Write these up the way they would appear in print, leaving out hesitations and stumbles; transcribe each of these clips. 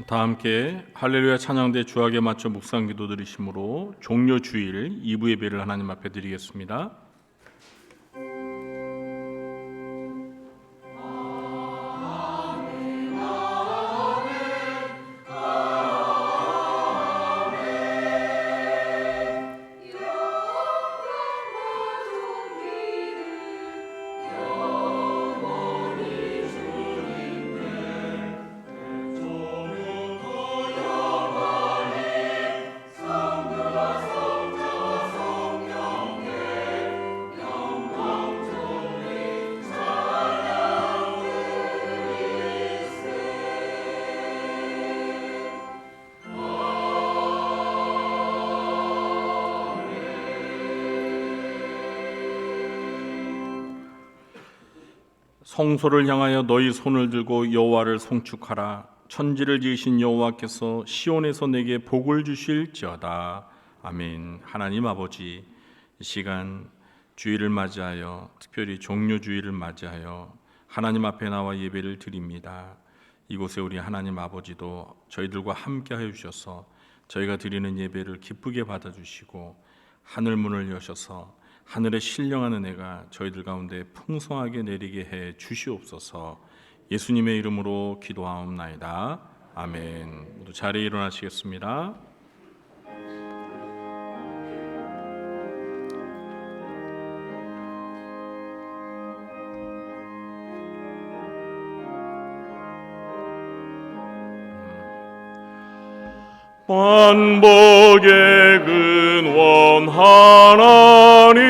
다 함께 할렐루야 찬양대 주악에 맞춰 묵상 기도 드리심으로 종료 주일 2부 예배를 하나님 앞에 드리겠습니다. 성소를 향하여 너희 손을 들고 여호와를 송축하라. 천지를 지으신 여호와께서 시온에서 내게 복을 주실지어다. 아멘. 하나님 아버지, 이 시간 주일을 맞이하여 특별히 종료 주일을 맞이하여 하나님 앞에 나와 예배를 드립니다. 이곳에 우리 하나님 아버지도 저희들과 함께하여 주셔서 저희가 드리는 예배를 기쁘게 받아주시고 하늘 문을 여셔서 하늘의 신령한 은혜가 저희들 가운데 풍성하게 내리게 해 주시옵소서. 예수님의 이름으로 기도하옵나이다. 아멘. 모두 자리에 일어나시겠습니다. 만복의 근원 하나님,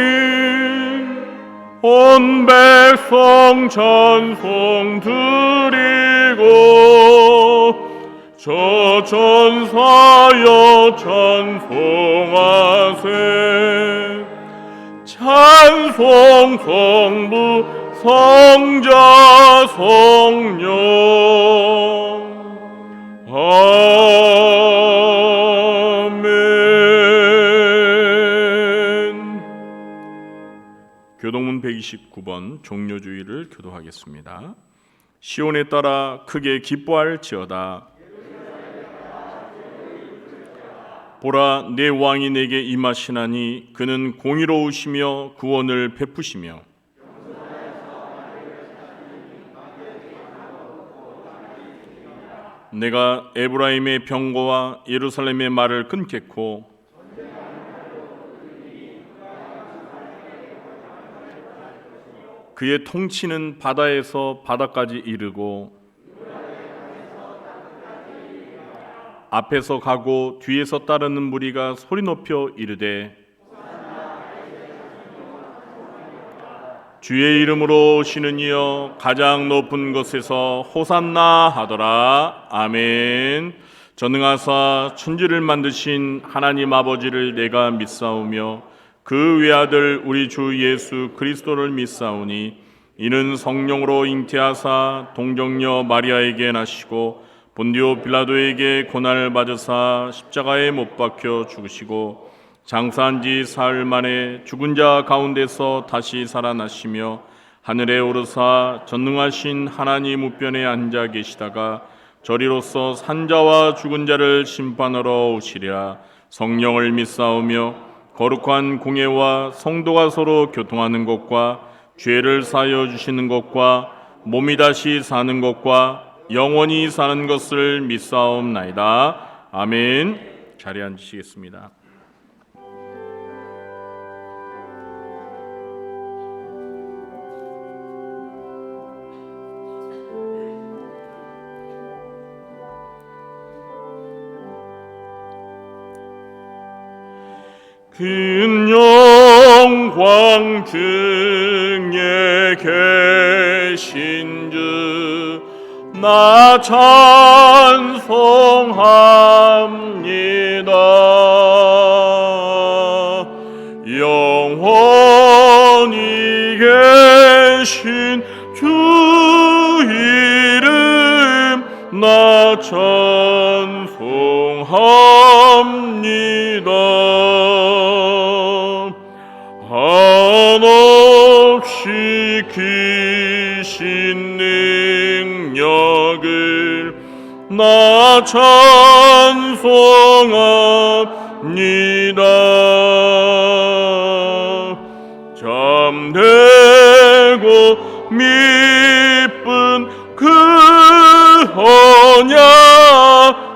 온 백성 찬송 드리고 저 천사여 찬송하세. 찬송 성부 성자 성령 교동문 129번 종료주의를 교도하겠습니다. 시온에 따라 크게 기뻐할지어다. 보라, 내 왕이 내게 임하시나니 그는 공의로우시며 구원을 베푸시며 내가 에브라임의 병거와 예루살렘의 말을 끊겠고 그의 통치는 바다에서 바다까지 이르고 앞에서 가고 뒤에서 따르는 무리가 소리 높여 이르되 주의 이름으로 오시는 이여 가장 높은 곳에서 호산나 하더라. 아멘. 전능하사 천지를 만드신 하나님 아버지를 내가 믿사오며 그 외아들 우리 주 예수 그리스도를 믿사오니 이는 성령으로 잉태하사 동정녀 마리아에게 나시고 본디오 빌라도에게 고난을 받으사 십자가에 못 박혀 죽으시고 장사한 지 사흘 만에 죽은 자 가운데서 다시 살아나시며 하늘에 오르사 전능하신 하나님 우편에 앉아 계시다가 저리로서 산자와 죽은 자를 심판하러 오시리라. 성령을 믿사오며 거룩한 공예와 성도가 서로 교통하는 것과 죄를 사하여 주시는 것과 몸이 다시 사는 것과 영원히 사는 것을 믿사옵나이다. 아멘. 자리에 앉으시겠습니다. 큰 영광 등에 계신 주 나 찬송합니다. 영원히 계신 주 이름 나 찬송합니다. 한없이 크신 능력을 나 찬송합니다. 잠대고 미쁜 그 언약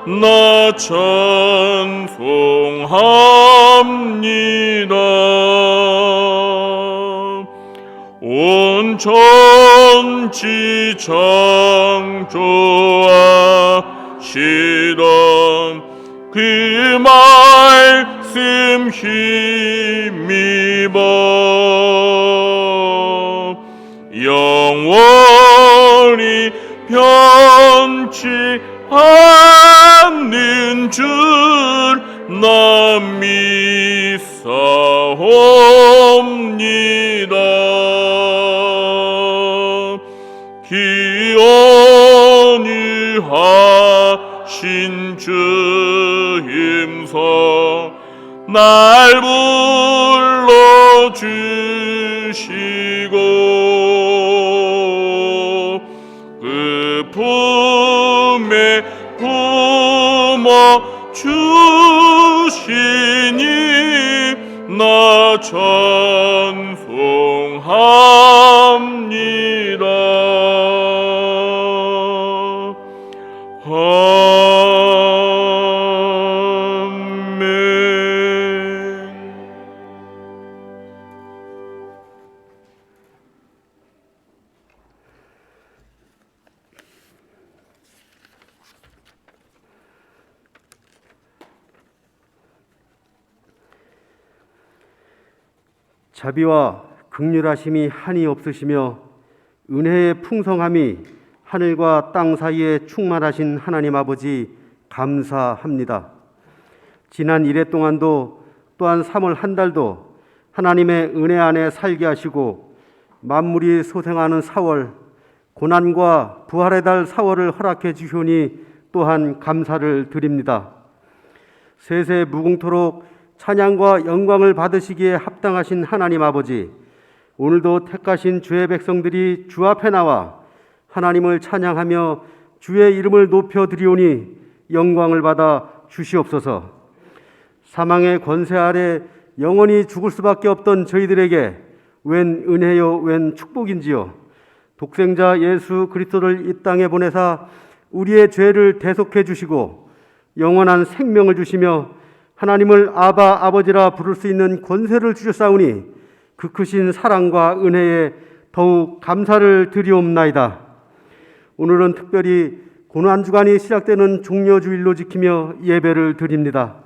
나 찬송합니다. 온 천지 창조하시던 그 말씀 힘입어 영원히 변치 않는 줄 나 믿사옵니다. 기원이 하신 주임서 날 불러주시고 그 품에 품어 주시니 나 찬송합니다. 아멘. 자비와 긍휼하심이 한이 없으시며 은혜의 풍성함이 하늘과 땅 사이에 충만하신 하나님 아버지 감사합니다. 지난 1회 동안도 또한 3월 한 달도 하나님의 은혜 안에 살게 하시고 만물이 소생하는 4월, 고난과 부활의 달 4월을 허락해 주시오니 또한 감사를 드립니다. 세세 무궁토록 찬양과 영광을 받으시기에 합당하신 하나님 아버지, 오늘도 택하신 주의 백성들이 주 앞에 나와 하나님을 찬양하며 주의 이름을 높여드리오니 영광을 받아 주시옵소서. 사망의 권세 아래 영원히 죽을 수밖에 없던 저희들에게 웬 은혜요 웬 축복인지요. 독생자 예수 그리스도를 이 땅에 보내사 우리의 죄를 대속해 주시고 영원한 생명을 주시며 하나님을 아바 아버지라 부를 수 있는 권세를 주셨사오니 그 크신 사랑과 은혜에 더욱 감사를 드리옵나이다. 오늘은 특별히 고난주간이 시작되는 종려주일로 지키며 예배를 드립니다.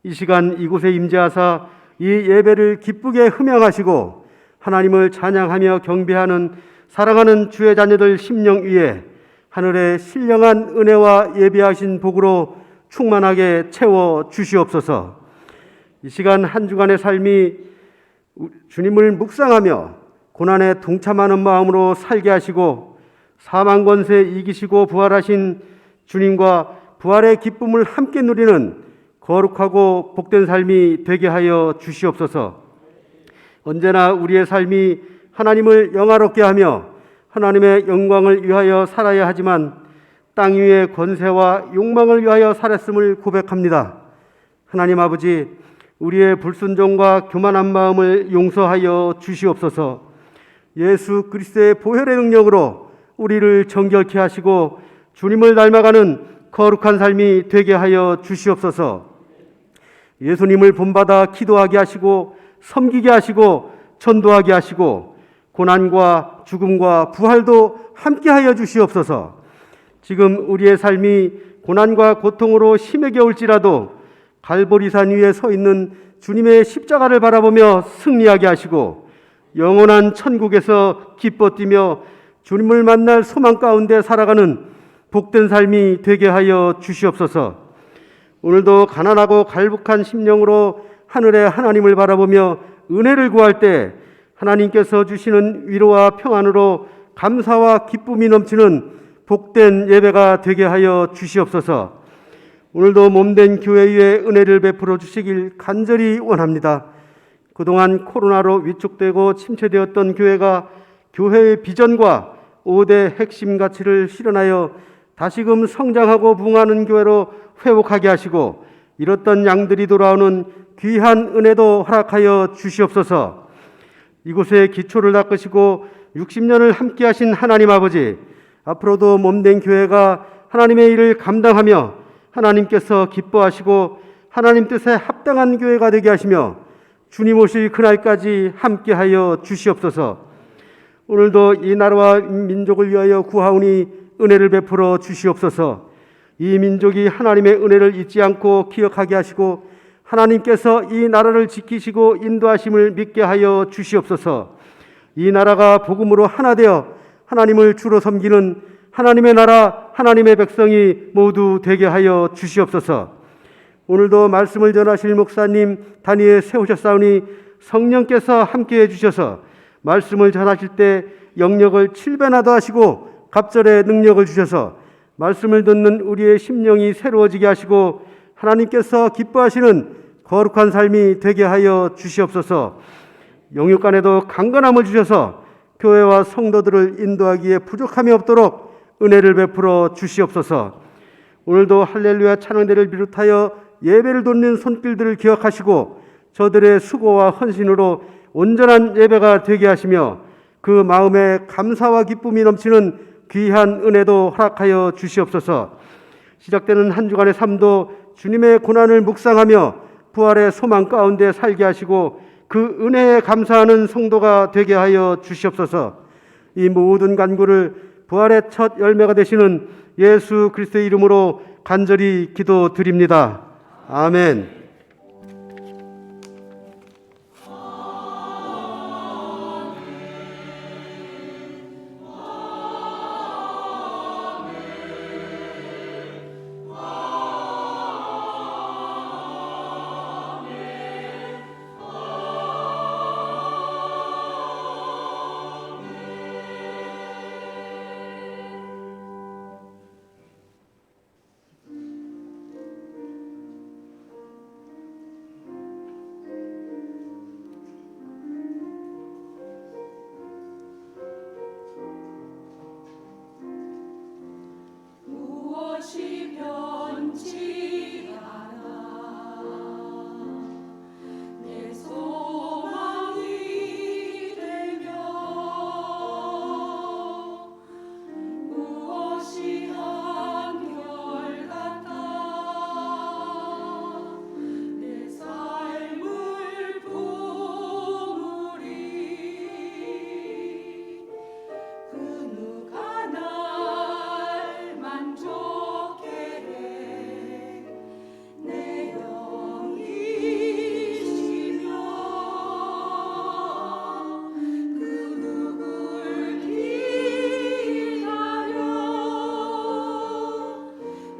이 시간 이곳에 임재하사 이 예배를 기쁘게 흠양하시고 하나님을 찬양하며 경배하는 사랑하는 주의 자녀들 심령 위에 하늘의 신령한 은혜와 예비하신 복으로 충만하게 채워 주시옵소서. 이 시간 한 주간의 삶이 주님을 묵상하며 고난에 동참하는 마음으로 살게 하시고 사망 권세 이기시고 부활하신 주님과 부활의 기쁨을 함께 누리는 거룩하고 복된 삶이 되게 하여 주시옵소서. 언제나 우리의 삶이 하나님을 영화롭게 하며 하나님의 영광을 위하여 살아야 하지만 땅 위의 권세와 욕망을 위하여 살았음을 고백합니다. 하나님 아버지, 우리의 불순종과 교만한 마음을 용서하여 주시옵소서. 예수 그리스도의 보혈의 능력으로 우리를 정결케 하시고 주님을 닮아가는 거룩한 삶이 되게 하여 주시옵소서. 예수님을 본받아 기도하게 하시고 섬기게 하시고 전도하게 하시고 고난과 죽음과 부활도 함께하여 주시옵소서. 지금 우리의 삶이 고난과 고통으로 심하게 올지라도 갈보리산 위에 서 있는 주님의 십자가를 바라보며 승리하게 하시고 영원한 천국에서 기뻐 뛰며 주님을 만날 소망 가운데 살아가는 복된 삶이 되게 하여 주시옵소서. 오늘도 가난하고 갈북한 심령으로 하늘의 하나님을 바라보며 은혜를 구할 때 하나님께서 주시는 위로와 평안으로 감사와 기쁨이 넘치는 복된 예배가 되게 하여 주시옵소서. 오늘도 몸된 교회 위에 은혜를 베풀어 주시길 간절히 원합니다. 그동안 코로나로 위축되고 침체되었던 교회가 교회의 비전과 5대 핵심 가치를 실현하여 다시금 성장하고 부흥하는 교회로 회복하게 하시고 잃었던 양들이 돌아오는 귀한 은혜도 허락하여 주시옵소서. 이곳에 기초를 닦으시고 60년을 함께 하신 하나님 아버지, 앞으로도 몸된 교회가 하나님의 일을 감당하며 하나님께서 기뻐하시고 하나님 뜻에 합당한 교회가 되게 하시며 주님 오실 그날까지 함께하여 주시옵소서. 오늘도 이 나라와 민족을 위하여 구하오니 은혜를 베풀어 주시옵소서. 이 민족이 하나님의 은혜를 잊지 않고 기억하게 하시고 하나님께서 이 나라를 지키시고 인도하심을 믿게 하여 주시옵소서. 이 나라가 복음으로 하나 되어 하나님을 주로 섬기는 하나님의 나라, 하나님의 백성이 모두 되게 하여 주시옵소서. 오늘도 말씀을 전하실 목사님 단위에 세우셨사오니 성령께서 함께해 주셔서 말씀을 전하실 때 영역을 7배나 더하시고 갑절의 능력을 주셔서 말씀을 듣는 우리의 심령이 새로워지게 하시고 하나님께서 기뻐하시는 거룩한 삶이 되게 하여 주시옵소서. 영육간에도 강건함을 주셔서 교회와 성도들을 인도하기에 부족함이 없도록 은혜를 베풀어 주시옵소서. 오늘도 할렐루야 찬양대를 비롯하여 예배를 돕는 손길들을 기억하시고 저들의 수고와 헌신으로 온전한 예배가 되게 하시며 그 마음에 감사와 기쁨이 넘치는 귀한 은혜도 허락하여 주시옵소서. 시작되는 한 주간의 삶도 주님의 고난을 묵상하며 부활의 소망 가운데 살게 하시고 그 은혜에 감사하는 성도가 되게 하여 주시옵소서. 이 모든 간구를 부활의 첫 열매가 되시는 예수 그리스도의 이름으로 간절히 기도드립니다. 아멘. 무엇이 변치 않아 내 소망이 되며 무엇이 한결같아 내 삶을 품으리 그 누가 날 만족해 내 영이시며 그 누굴 기다려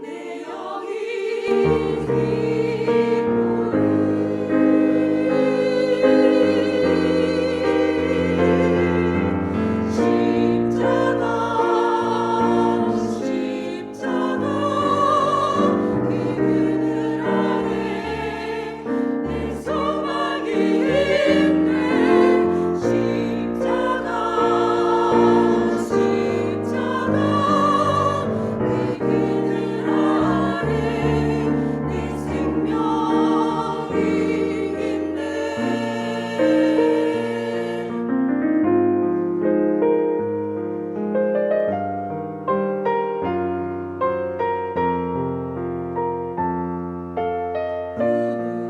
내 영이 십자가 그 그늘 아래 내 소망이 있네 십자가 그 그늘 아래 내 생명이 있네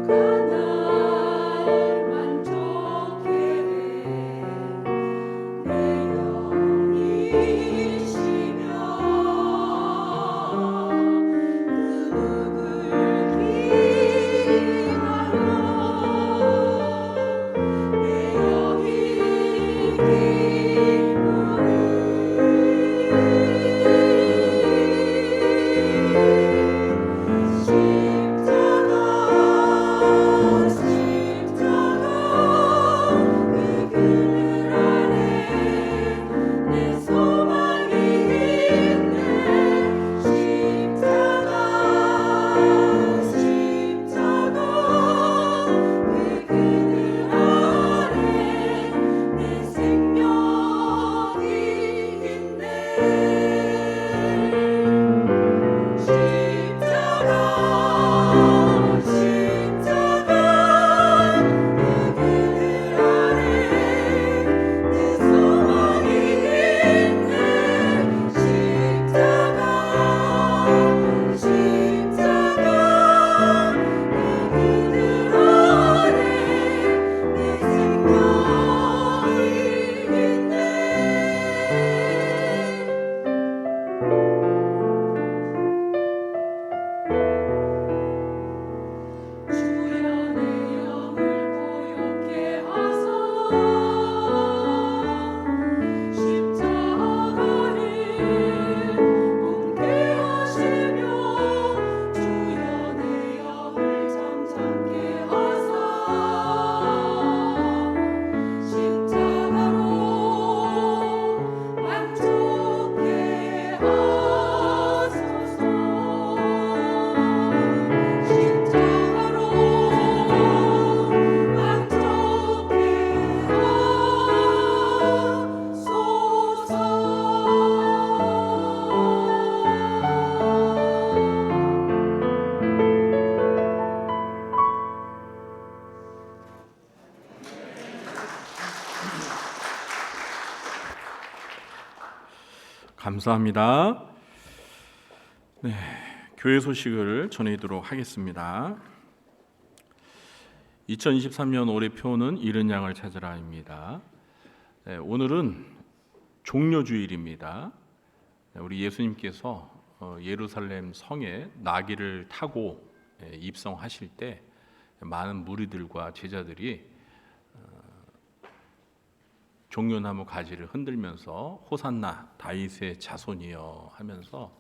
누가 날 만족해 내 영이시며 감사합니다. 네, 교회 소식을 전해드리도록 하겠습니다. 2023년 올해 표는 이른 양을 찾으라입니다. 네, 오늘은 종려주일입니다. 우리 예수님께서 예루살렘 성에 나귀를 타고 입성하실 때 많은 무리들과 제자들이 종려나무 가지를 흔들면서 호산나 다윗의 자손이여 하면서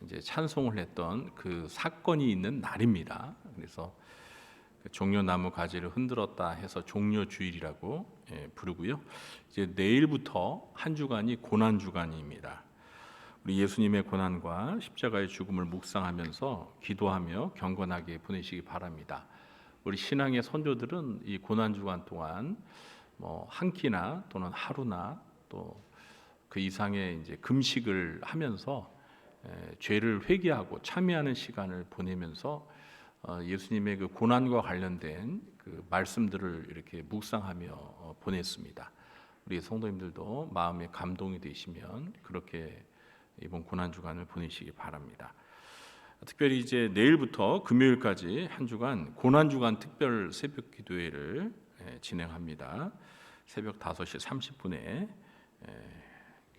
이제 찬송을 했던 그 사건이 있는 날입니다. 그래서 종려나무 가지를 흔들었다 해서 종려주일이라고 부르고요. 이제 내일부터 한 주간이 고난 주간입니다. 우리 예수님의 고난과 십자가의 죽음을 묵상하면서 기도하며 경건하게 보내시기 바랍니다. 우리 신앙의 선조들은 이 고난 주간 동안 한 끼나 또는 하루나 또 그 이상의 이제 금식을 하면서 죄를 회개하고 참회하는 시간을 보내면서 예수님의 그 고난과 관련된 그 말씀들을 이렇게 묵상하며 보냈습니다. 우리 성도님들도 마음에 감동이 되시면 그렇게 이번 고난 주간을 보내시기 바랍니다. 특별히 이제 내일부터 금요일까지 한 주간 고난 주간 특별 새벽 기도회를 진행합니다. 새벽 5시 30분에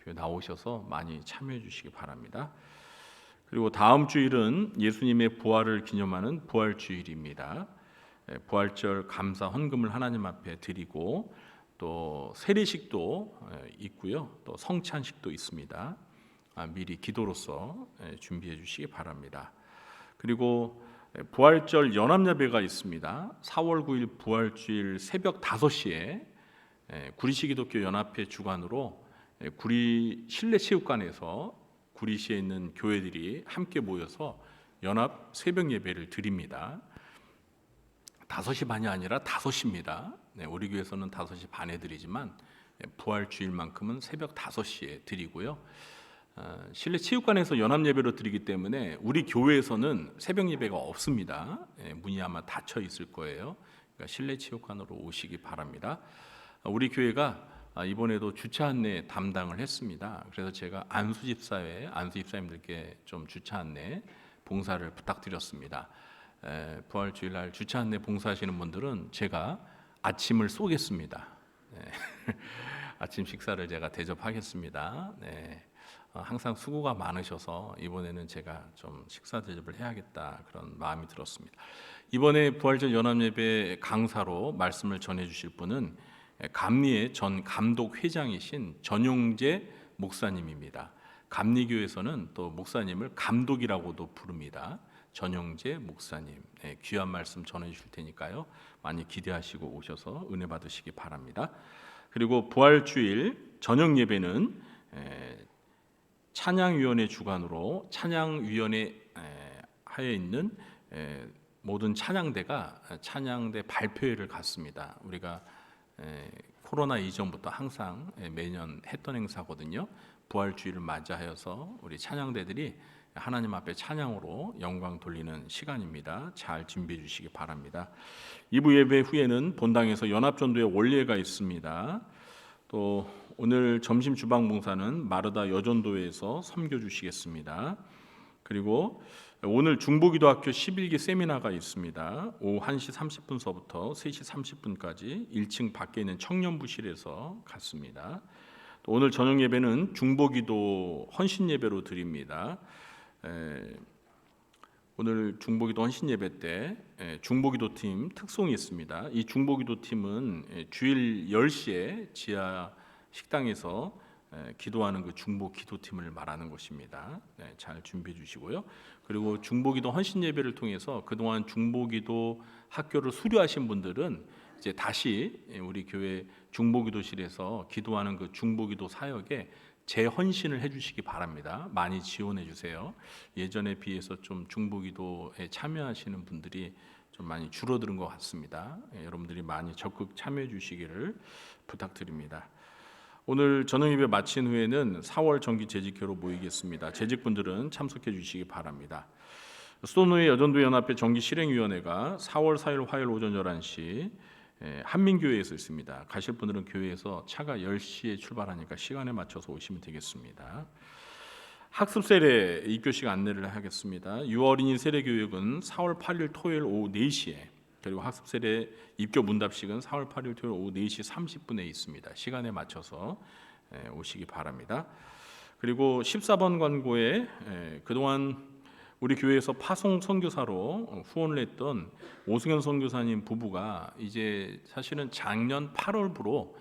교회 나오셔서 많이 참여해 주시기 바랍니다. 그리고 다음 주일은 예수님의 부활을 기념하는 부활주일입니다. 부활절 감사 헌금을 하나님 앞에 드리고 또 세례식도 있고요. 또 성찬식도 있습니다. 미리 기도로서 준비해 주시기 바랍니다. 그리고 부활절 연합예배가 있습니다. 4월 9일 부활주일 새벽 5시에 구리시 기독교 연합회 주관으로 구리 실내체육관에서 구리시에 있는 교회들이 함께 모여서 연합 새벽 예배를 드립니다. 5시 반이 아니라 5시입니다. 우리 교회에서는 5시 반에 드리지만 부활주일만큼은 새벽 5시에 드리고요. 실내 체육관에서 연합 예배로 드리기 때문에 우리 교회에서는 새벽 예배가 없습니다. 문이 아마 닫혀 있을 거예요. 그러니까 실내 체육관으로 오시기 바랍니다. 우리 교회가 이번에도 주차 안내 담당을 했습니다. 그래서 제가 안수 집사님들께 좀 주차 안내 봉사를 부탁드렸습니다. 부활 주일날 주차 안내 봉사하시는 분들은 제가 아침을 쏘겠습니다. 아침 식사를 제가 대접하겠습니다. 항상 수고가 많으셔서 이번에는 제가 좀 식사 대접을 해야겠다 그런 마음이 들었습니다. 이번에 부활절 연합예배 강사로 말씀을 전해주실 분은 감리의 전 감독 회장이신 전용재 목사님입니다. 감리교에서는 또 목사님을 감독이라고도 부릅니다. 전용재 목사님, 귀한 말씀 전해주실 테니까요. 많이 기대하시고 오셔서 은혜 받으시기 바랍니다. 그리고 부활주일 저녁 예배는 찬양위원회 주관으로 찬양위원회 하에 있는 모든 찬양대가 찬양대 발표회를 갖습니다. 우리가 코로나 이전부터 항상 매년 했던 행사거든요. 부활주일을 맞이하여서 우리 찬양대들이 하나님 앞에 찬양으로 영광 돌리는 시간입니다. 잘 준비해 주시기 바랍니다. 2부 예배 후에는 본당에서 연합전도의 원례가 있습니다. 또 오늘 점심 주방 봉사는 마르다 여전도회에서 섬겨 주시겠습니다. 그리고 오늘 중보기도학교 11기 세미나가 있습니다. 오후 1시 30분서부터 3시 30분까지 1층 밖에 있는 청년부실에서 갖습니다. 또 오늘 저녁 예배는 중보기도 헌신 예배로 드립니다. 오늘 중보기도 헌신 예배 때 중보기도팀 특송이 있습니다. 이 중보기도팀은 주일 10시에 지하 식당에서 기도하는 그 중보 기도팀을 말하는 것입니다. 잘 준비해 주시고요. 그리고 중보기도 헌신 예배를 통해서 그동안 중보기도 학교를 수료하신 분들은 이제 다시 우리 교회 중보기도실에서 기도하는 그 중보기도 사역에 재헌신을 해주시기 바랍니다. 많이 지원해 주세요. 예전에 비해서 좀 중보기도에 참여하시는 분들이 좀 많이 줄어드는 것 같습니다. 여러분들이 많이 적극 참여해 주시기를 부탁드립니다. 오늘 저녁 예배 마친 후에는 4월 정기 재직회로 모이겠습니다. 재직분들은 참석해 주시기 바랍니다. 수도노예 여전도 연합회 정기 실행위원회가 4월 4일 화요일 오전 11시 한민교회에서 있습니다. 가실 분들은 교회에서 차가 10시에 출발하니까 시간에 맞춰서 오시면 되겠습니다. 학습 세례 입교식 안내를 하겠습니다. 유어린이 세례 교육은 4월 8일 토요일 오후 4시에, 그리고 학습 세례 입교 문답식은 4월 8일 토요일 오후 4시 30분에 있습니다. 시간에 맞춰서 오시기 바랍니다. 그리고 14번 광고에 그동안 우리 교회에서 파송 선교사로 후원을 했던 오승현 선교사님 부부가 이제 사실은 작년 8월부로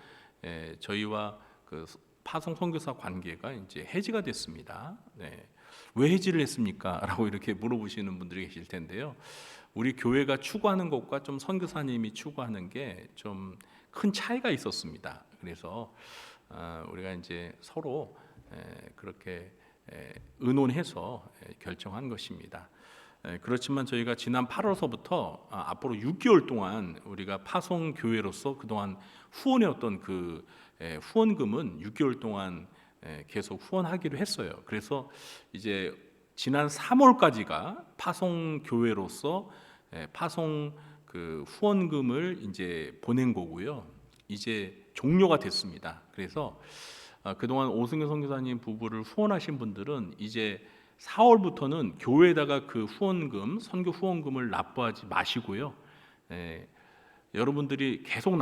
저희와 그 파송 선교사 관계가 이제 해지가 됐습니다. 네. 왜 해지를 했습니까? 라고 이렇게 물어보시는 분들이 계실 텐데요. 우리 교회가 추구하는 것과 좀 선교사님이 추구하는 게 좀 큰 차이가 있었습니다. 그래서 우리가 이제 서로 그렇게 의논해서 결정한 것입니다. 그렇지만 저희가 지난 8월서부터 앞으로 6개월 동안 우리가 파송 교회로서 그동안 후원해왔던 그 후원금은 6개월 동안 계속 후원하기로 했어요. 그래서 이제 지난 3월까지가 파송 교회로서 파송 그 후원금을 이제 보낸 거고요. 이제 종료가 됐습니다. 그래서 그동안 오승현 선교사님 부부를 후원하신 분들은 이제 4월부터는 교회에다가 그 후원금, 선교 후원금을 납부하지 마시고요. 여러분들이 계속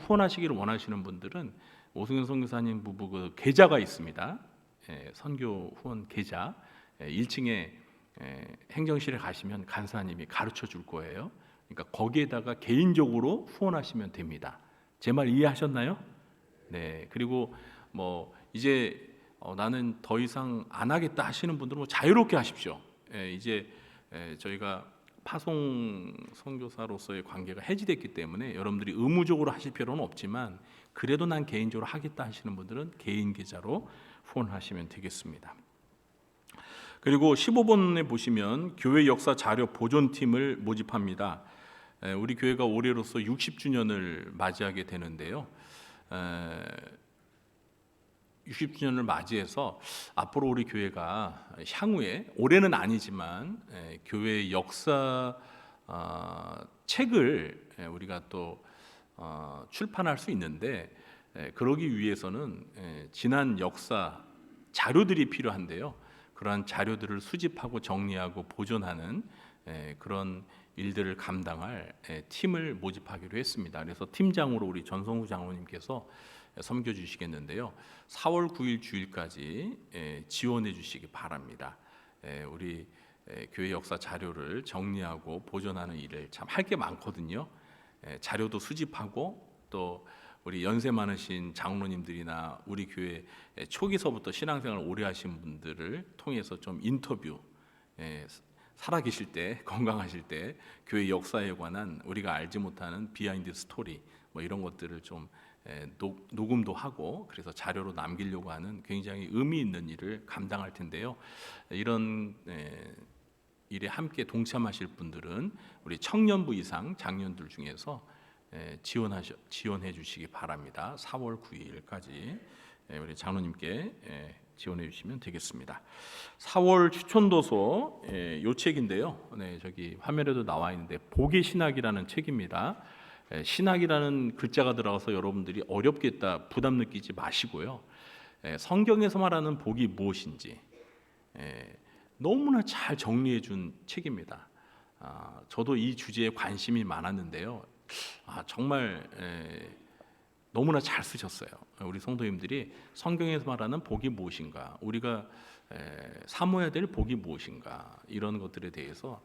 후원하시기를 원하시는 분들은 오승현 선교사님 부부 그 계좌가 있습니다. 선교 후원 계좌 1층에 행정실에 가시면 간사님이 가르쳐 줄 거예요. 그러니까 거기에다가 개인적으로 후원하시면 됩니다. 제 말 이해하셨나요? 네. 그리고 뭐 이제 나는 더 이상 안 하겠다 하시는 분들은 뭐 자유롭게 하십시오. 이제 저희가 파송 선교사로서의 관계가 해지됐기 때문에 여러분들이 의무적으로 하실 필요는 없지만 그래도 난 개인적으로 하겠다 하시는 분들은 개인 계좌로 후원하시면 되겠습니다. 그리고 15번에 보시면 교회 역사 자료 보존팀을 모집합니다. 우리 교회가 올해로서 60주년을 맞이하게 되는데요. 60주년을 맞이해서 앞으로 우리 교회가 향후에 올해는 아니지만 교회의 역사 책을 우리가 또 출판할 수 있는데 그러기 위해서는 지난 역사 자료들이 필요한데요. 그러한 자료들을 수집하고 정리하고 보존하는 그런 일들을 감당할 팀을 모집하기로 했습니다. 그래서 팀장으로 우리 전성우 장로님께서 섬겨주시겠는데요. 4월 9일 주일까지 지원해 주시기 바랍니다. 우리 교회 역사 자료를 정리하고 보존하는 일을 참 할 게 많거든요. 자료도 수집하고 또 우리 연세 많으신 장로님들이나 우리 교회 초기서부터 신앙생활을 오래 하신 분들을 통해서 좀 인터뷰, 살아계실 때, 건강하실 때 교회 역사에 관한 우리가 알지 못하는 비하인드 스토리 뭐 이런 것들을 좀 녹음도 하고 그래서 자료로 남기려고 하는 굉장히 의미 있는 일을 감당할 텐데요. 이런 일에 함께 동참하실 분들은 우리 청년부 이상 장년들 중에서 지원해 주시기 바랍니다. 4월 9일까지 우리 장로님께 지원해 주시면 되겠습니다. 4월 추천도서 요 책인데요. 저기 화면에도 나와 있는데 복의 신학이라는 책입니다. 신학이라는 글자가 들어가서 여러분들이 어렵겠다 부담 느끼지 마시고요. 성경에서 말하는 복이 무엇인지 너무나 잘 정리해 준 책입니다. 저도 이 주제에 관심이 많았는데요. 정말 너무나 잘 쓰셨어요. 우리 성도님들이 성경에서 말하는 복이 무엇인가, 우리가 사모해야 될 복이 무엇인가, 이런 것들에 대해서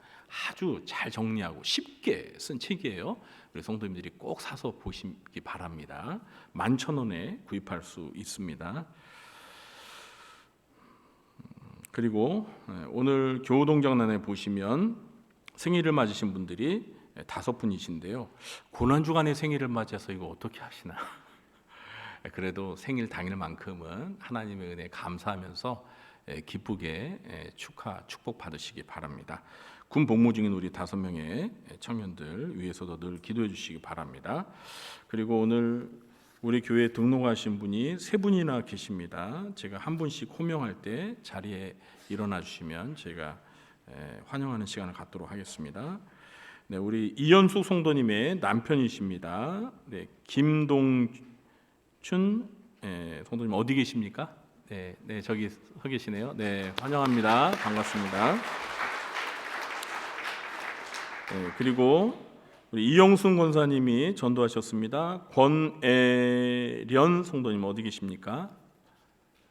아주 잘 정리하고 쉽게 쓴 책이에요. 우리 성도님들이 꼭 사서 보시기 바랍니다. 11,000원에 구입할 수 있습니다. 그리고 오늘 교우동장난에 보시면 생일을 맞으신 분들이 5분이신데요. 고난주간에 생일을 맞아서 이거 어떻게 하시나? 그래도 생일 당일만큼은 하나님의 은혜에 감사하면서 기쁘게 축복 받으시기 바랍니다. 군 복무 중인 우리 5명의 청년들 위해서도 늘 기도해 주시기 바랍니다. 그리고 오늘 우리 교회에 등록하신 분이 3분이나 계십니다. 제가 한 분씩 호명할 때 자리에 일어나 주시면 제가 환영하는 시간을 갖도록 하겠습니다. 네, 우리 이연숙 성도님의 남편이십니다. 네, 김동춘 성도님 어디 계십니까? 네, 저기 서 계시네요. 네, 환영합니다. 반갑습니다. 네, 그리고 우리 이영순 권사님이 전도하셨습니다. 권애련 성도님 어디 계십니까?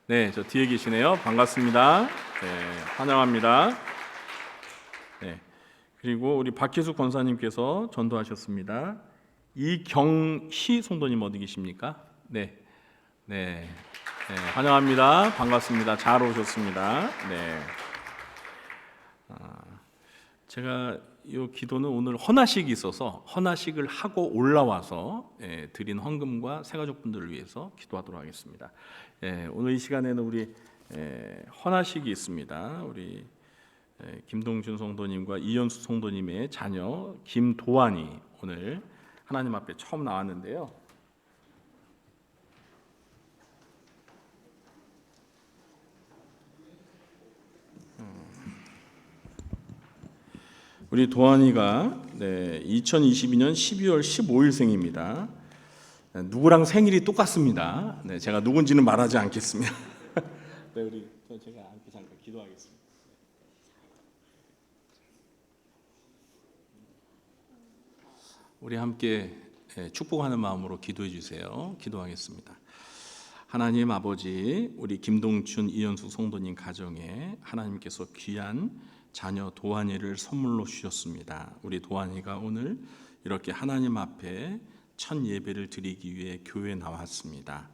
네, 저 뒤에 계시네요. 반갑습니다. 네, 환영합니다. 네, 그리고 우리 박희숙 권사님께서 전도하셨습니다. 이경희 성도님 어디 계십니까? 네, 환영합니다. 반갑습니다. 잘 오셨습니다. 네, 제가 이 기도는 오늘 헌화식이 있어서 헌화식을 하고 올라와서 드린 헌금과 새가족분들을 위해서 기도하도록 하겠습니다. 오늘 이 시간에는 우리 헌화식이 있습니다. 우리 김동준 성도님과 이연수 성도님의 자녀 김도환이 오늘 하나님 앞에 처음 나왔는데요. 우리 도환이가 2022년 12월 15일생입니다. 누구랑 생일이 똑같습니다. 제가 누군지는 말하지 않겠습니다. 우리 제가 함께 잠깐 기도하겠습니다. 우리 함께 축복하는 마음으로 기도해 주세요. 기도하겠습니다. 하나님 아버지, 우리 김동춘 이현숙 성도님 가정에 하나님께서 귀한 자녀 도환이를 선물로 주셨습니다. 우리 도환이가 오늘 이렇게 하나님 앞에 첫 예배를 드리기 위해 교회에 나왔습니다.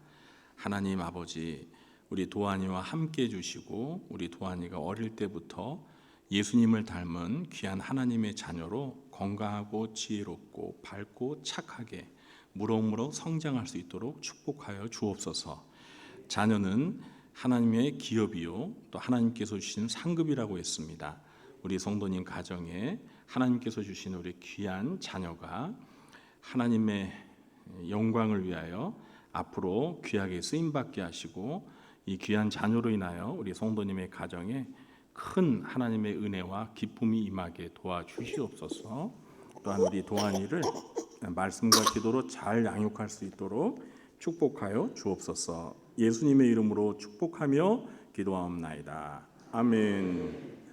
하나님 아버지, 우리 도환이와 함께 해주시고 우리 도환이가 어릴 때부터 예수님을 닮은 귀한 하나님의 자녀로 건강하고 지혜롭고 밝고 착하게 무럭무럭 성장할 수 있도록 축복하여 주옵소서. 자녀는 하나님의 기업이요 또 하나님께서 주신 상급이라고 했습니다. 우리 성도님 가정에 하나님께서 주신 우리 귀한 자녀가 하나님의 영광을 위하여 앞으로 귀하게 쓰임받게 하시고 이 귀한 자녀로 인하여 우리 성도님의 가정에 큰 하나님의 은혜와 기쁨이 임하게 도와주시옵소서. 또한 우리 도환이를 말씀과 기도로 잘 양육할 수 있도록 축복하여 주옵소서. 예수님의 이름으로 축복하며 기도하옵나이다. 아멘.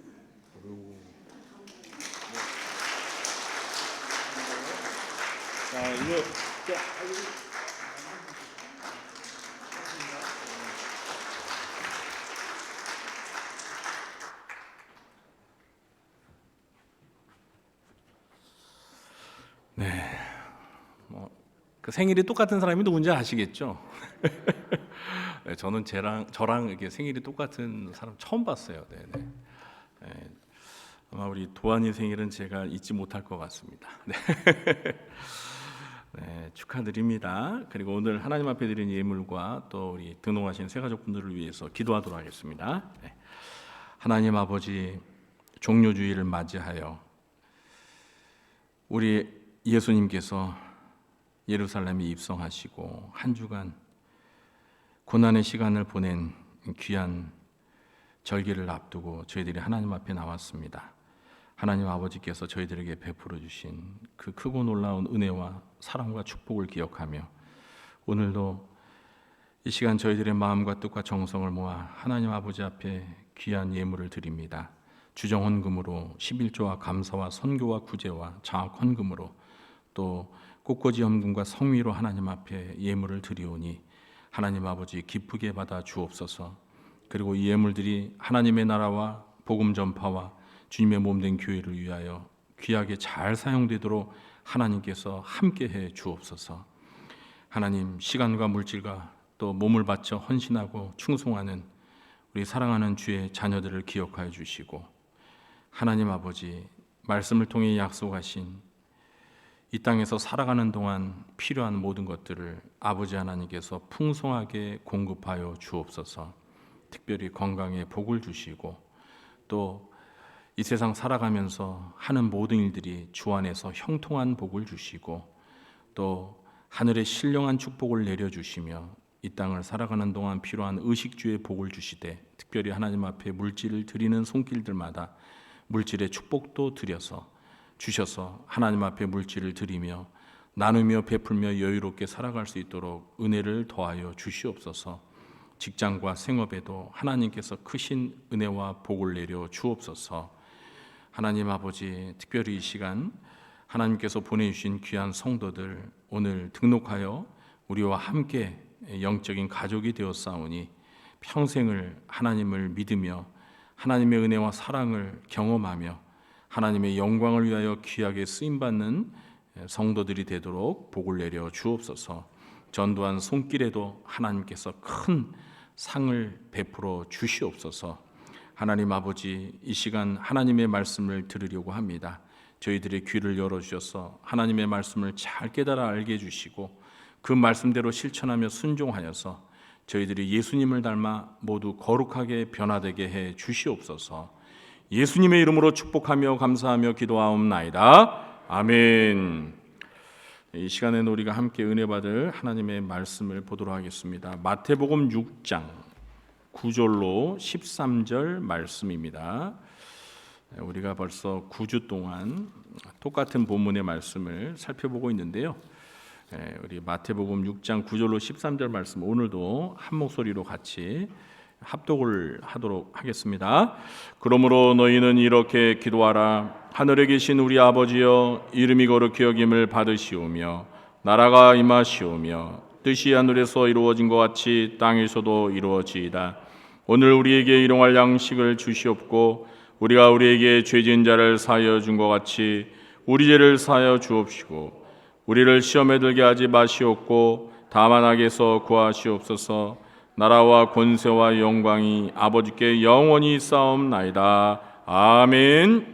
자, 이거 그 생일이 똑같은 사람이 누군지 아시겠죠? 저는 저랑 이렇게 생일이 똑같은 사람 처음 봤어요. 아마 우리 도환이 생일은 제가 잊지 못할 것 같습니다. 축하드립니다. 그리고 오늘 하나님 앞에 드린 예물과 또 우리 등록하신 새가족분들을 위해서 기도하도록 하겠습니다. 하나님 아버지, 종료주의를 맞이하여 우리 예수님께서 예루살렘에 입성하시고 한 주간 고난의 시간을 보낸 귀한 절기를 앞두고 저희들이 하나님 앞에 나왔습니다. 하나님 아버지께서 저희들에게 베풀어 주신 그 크고 놀라운 은혜와 사랑과 축복을 기억하며 오늘도 이 시간 저희들의 마음과 뜻과 정성을 모아 하나님 아버지 앞에 귀한 예물을 드립니다. 주정헌금으로 11조와 감사와 선교와 구제와 장학헌금으로 또 꽃꽂이 헌금과 성위로 하나님 앞에 예물을 드리오니 하나님 아버지 기쁘게 받아 주옵소서. 그리고 이 예물들이 하나님의 나라와 복음 전파와 주님의 몸된 교회를 위하여 귀하게 잘 사용되도록 하나님께서 함께해 주옵소서. 하나님, 시간과 물질과 또 몸을 바쳐 헌신하고 충성하는 우리 사랑하는 주의 자녀들을 기억하여 주시고 하나님 아버지, 말씀을 통해 약속하신 이 땅에서 살아가는 동안 필요한 모든 것들을 아버지 하나님께서 풍성하게 공급하여 주옵소서. 특별히 건강에 복을 주시고 또 이 세상 살아가면서 하는 모든 일들이 주 안에서 형통한 복을 주시고 또 하늘의 신령한 축복을 내려주시며 이 땅을 살아가는 동안 필요한 의식주의 복을 주시되 특별히 하나님 앞에 물질을 드리는 손길들마다 물질의 축복도 주셔서 하나님 앞에 물질을 드리며 나누며 베풀며 여유롭게 살아갈 수 있도록 은혜를 더하여 주시옵소서. 직장과 생업에도 하나님께서 크신 은혜와 복을 내려 주옵소서. 하나님 아버지, 특별히 이 시간 하나님께서 보내주신 귀한 성도들 오늘 등록하여 우리와 함께 영적인 가족이 되었사오니 평생을 하나님을 믿으며 하나님의 은혜와 사랑을 경험하며 하나님의 영광을 위하여 귀하게 쓰임받는 성도들이 되도록 복을 내려 주옵소서. 전도한 손길에도 하나님께서 큰 상을 베풀어 주시옵소서. 하나님 아버지, 이 시간 하나님의 말씀을 들으려고 합니다. 저희들의 귀를 열어주셔서 하나님의 말씀을 잘 깨달아 알게 해주시고 그 말씀대로 실천하며 순종하여서 저희들이 예수님을 닮아 모두 거룩하게 변화되게 해 주시옵소서. 예수님의 이름으로 축복하며 감사하며 기도하옵나이다. 아멘. 이 시간에는 우리가 함께 은혜 받을 하나님의 말씀을 보도록 하겠습니다. 마태복음 6장 9절로 13절 말씀입니다. 우리가 벌써 9주 동안 똑같은 본문의 말씀을 살펴보고 있는데요. 우리 마태복음 6장 9절로 13절 말씀 오늘도 한 목소리로 같이 합독을 하도록 하겠습니다. 그러므로 너희는 이렇게 기도하라. 하늘에 계신 우리 아버지여, 이름이 거룩히 여김을 받으시오며 나라가 임하시오며 뜻이 하늘에서 이루어진 것 같이 땅에서도 이루어지이다. 오늘 우리에게 일용할 양식을 주시옵고 우리가 우리에게 죄 지은 자를 사하여 준 것 같이 우리 죄를 사하여 주옵시고 우리를 시험에 들게 하지 마시옵고 다만 악에서 구하시옵소서. 나라와 권세와 영광이 아버지께 영원히 있사옵나이다. 아멘.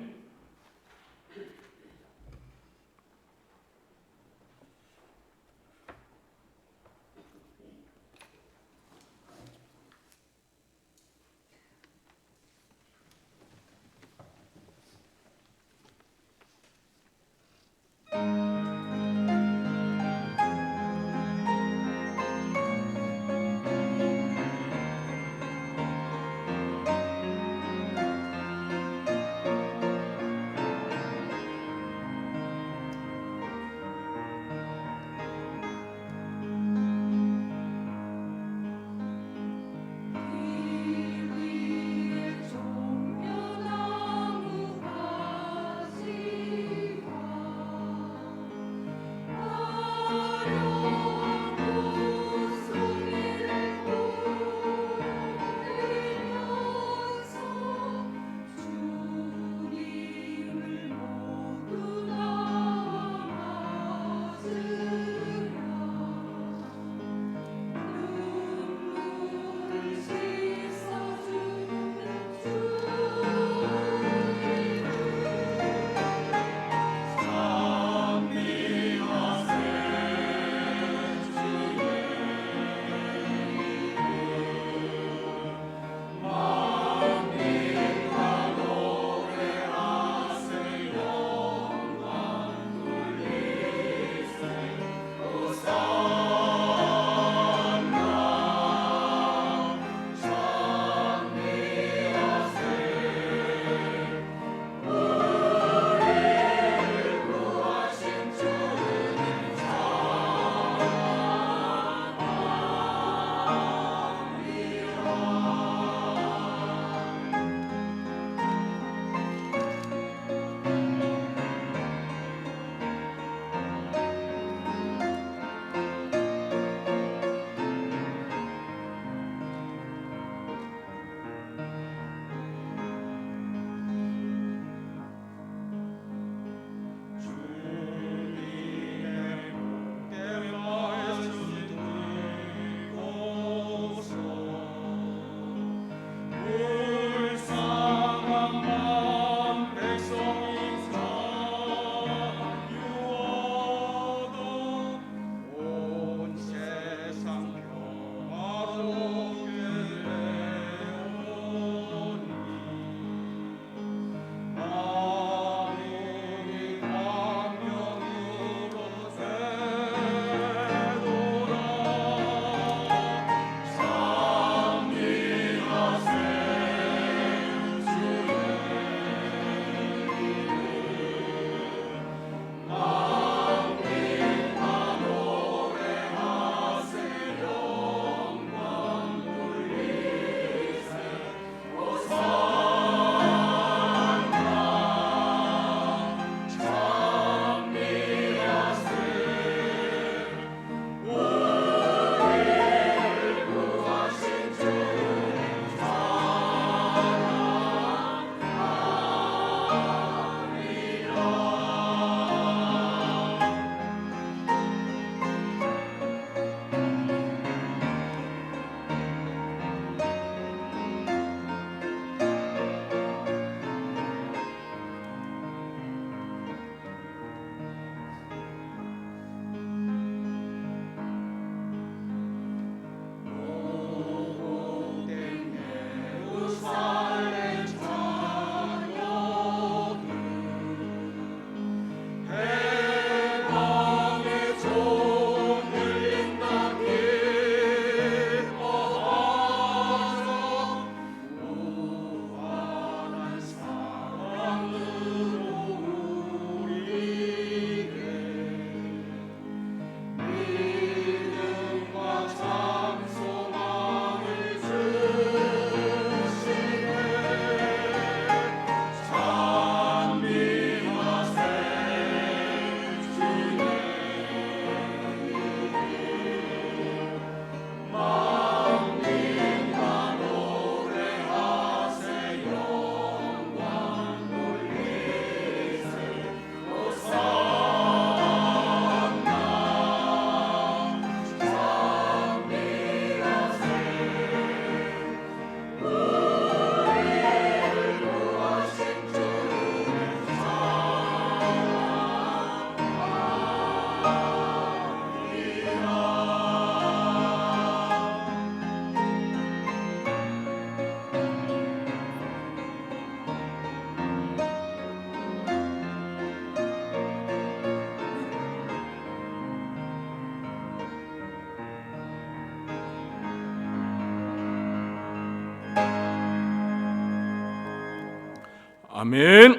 아멘.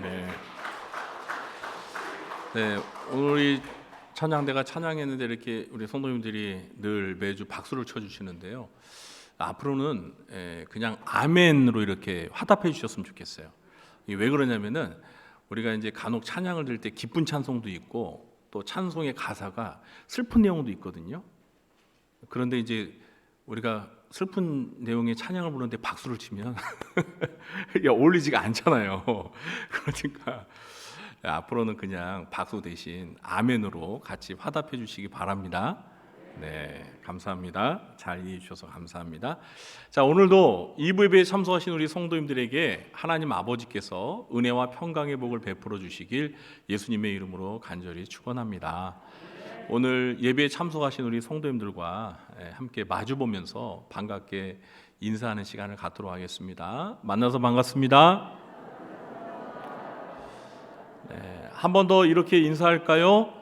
네. 네, 오늘 우리 찬양대가 찬양했는데 이렇게 우리 성도님들이 늘 매주 박수를 쳐주시는데요. 앞으로는 그냥 아멘으로 이렇게 화답해 주셨으면 좋겠어요. 이게 왜 그러냐면은 우리가 이제 간혹 찬양을 들을 때 기쁜 찬송도 있고 또 찬송의 가사가 슬픈 내용도 있거든요. 그런데 이제 우리가 슬픈 내용의 찬양을 부르는데 박수를 치면 이게 어울리지가 않잖아요. 그러니까 앞으로는 그냥 박수 대신 아멘으로 같이 화답해 주시기 바랍니다. 네, 감사합니다. 잘 이해해 주셔서 감사합니다. 자, 오늘도 2부 예배에 참석하신 우리 성도님들에게 하나님 아버지께서 은혜와 평강의 복을 베풀어 주시길 예수님의 이름으로 간절히 축원합니다. 오늘 예배에 참석하신 우리 성도님들과 함께 마주 보면서 반갑게 인사하는 시간을 갖도록 하겠습니다. 만나서 반갑습니다. 네, 한 번 더 이렇게 인사할까요?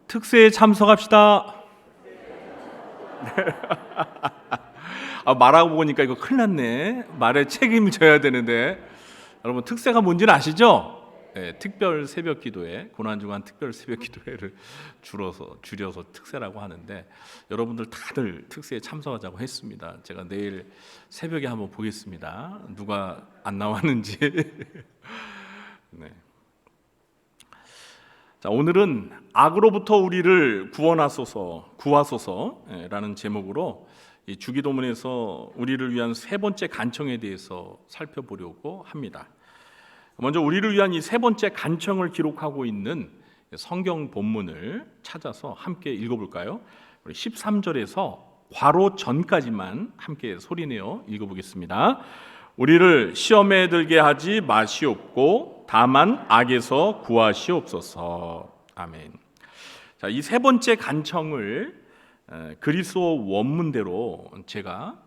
특세에 참석합시다. 말하고 보니까 이거 큰일 났네. 말에 책임을 져야 되는데 여러분 특세가 뭔지는 아시죠? 네, 특별 새벽 기도회, 고난주간 특별 새벽 기도회를 줄여서 특세라고 하는데 여러분들 다들 특세에 참석하자고 했습니다. 제가 내일 새벽에 한번 보겠습니다. 누가 안 나왔는지. 네. 자, 오늘은 악으로부터 우리를 구하소서라는 제목으로 이 주기도문에서 우리를 위한 세 번째 간청에 대해서 살펴보려고 합니다. 먼저 우리를 위한 이 세 번째 간청을 기록하고 있는 성경 본문을 찾아서 함께 읽어볼까요? 우리 13절에서 괄호 전까지만 함께 소리내어 읽어보겠습니다. 우리를 시험에 들게 하지 마시옵고 다만 악에서 구하시옵소서. 아멘. 자, 이 세 번째 간청을 그리스어 원문대로 제가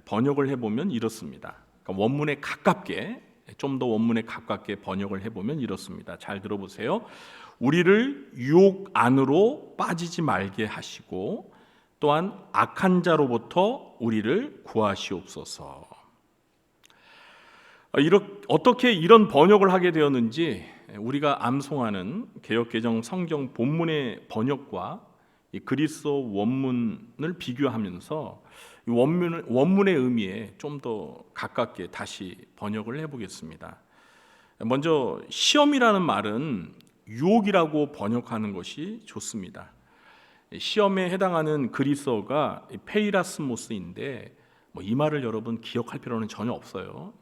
번역을 해보면 이렇습니다. 그러니까 원문에 가깝게, 좀 더 원문에 가깝게 번역을 해보면 이렇습니다. 잘 들어보세요. 우리를 유혹 안으로 빠지지 말게 하시고 또한 악한 자로부터 우리를 구하시옵소서. 어떻게 이런 번역을 하게 되었는지 우리가 암송하는 개역개정 성경 본문의 번역과 이 그리스어 원문을 비교하면서 이 원문의 의미에 좀 더 가깝게 다시 번역을 해보겠습니다. 먼저 시험이라는 말은 유혹이라고 번역하는 것이 좋습니다. 시험에 해당하는 그리스어가 페이라스모스인데 이 말을 여러분 기억할 필요는 전혀 없어요.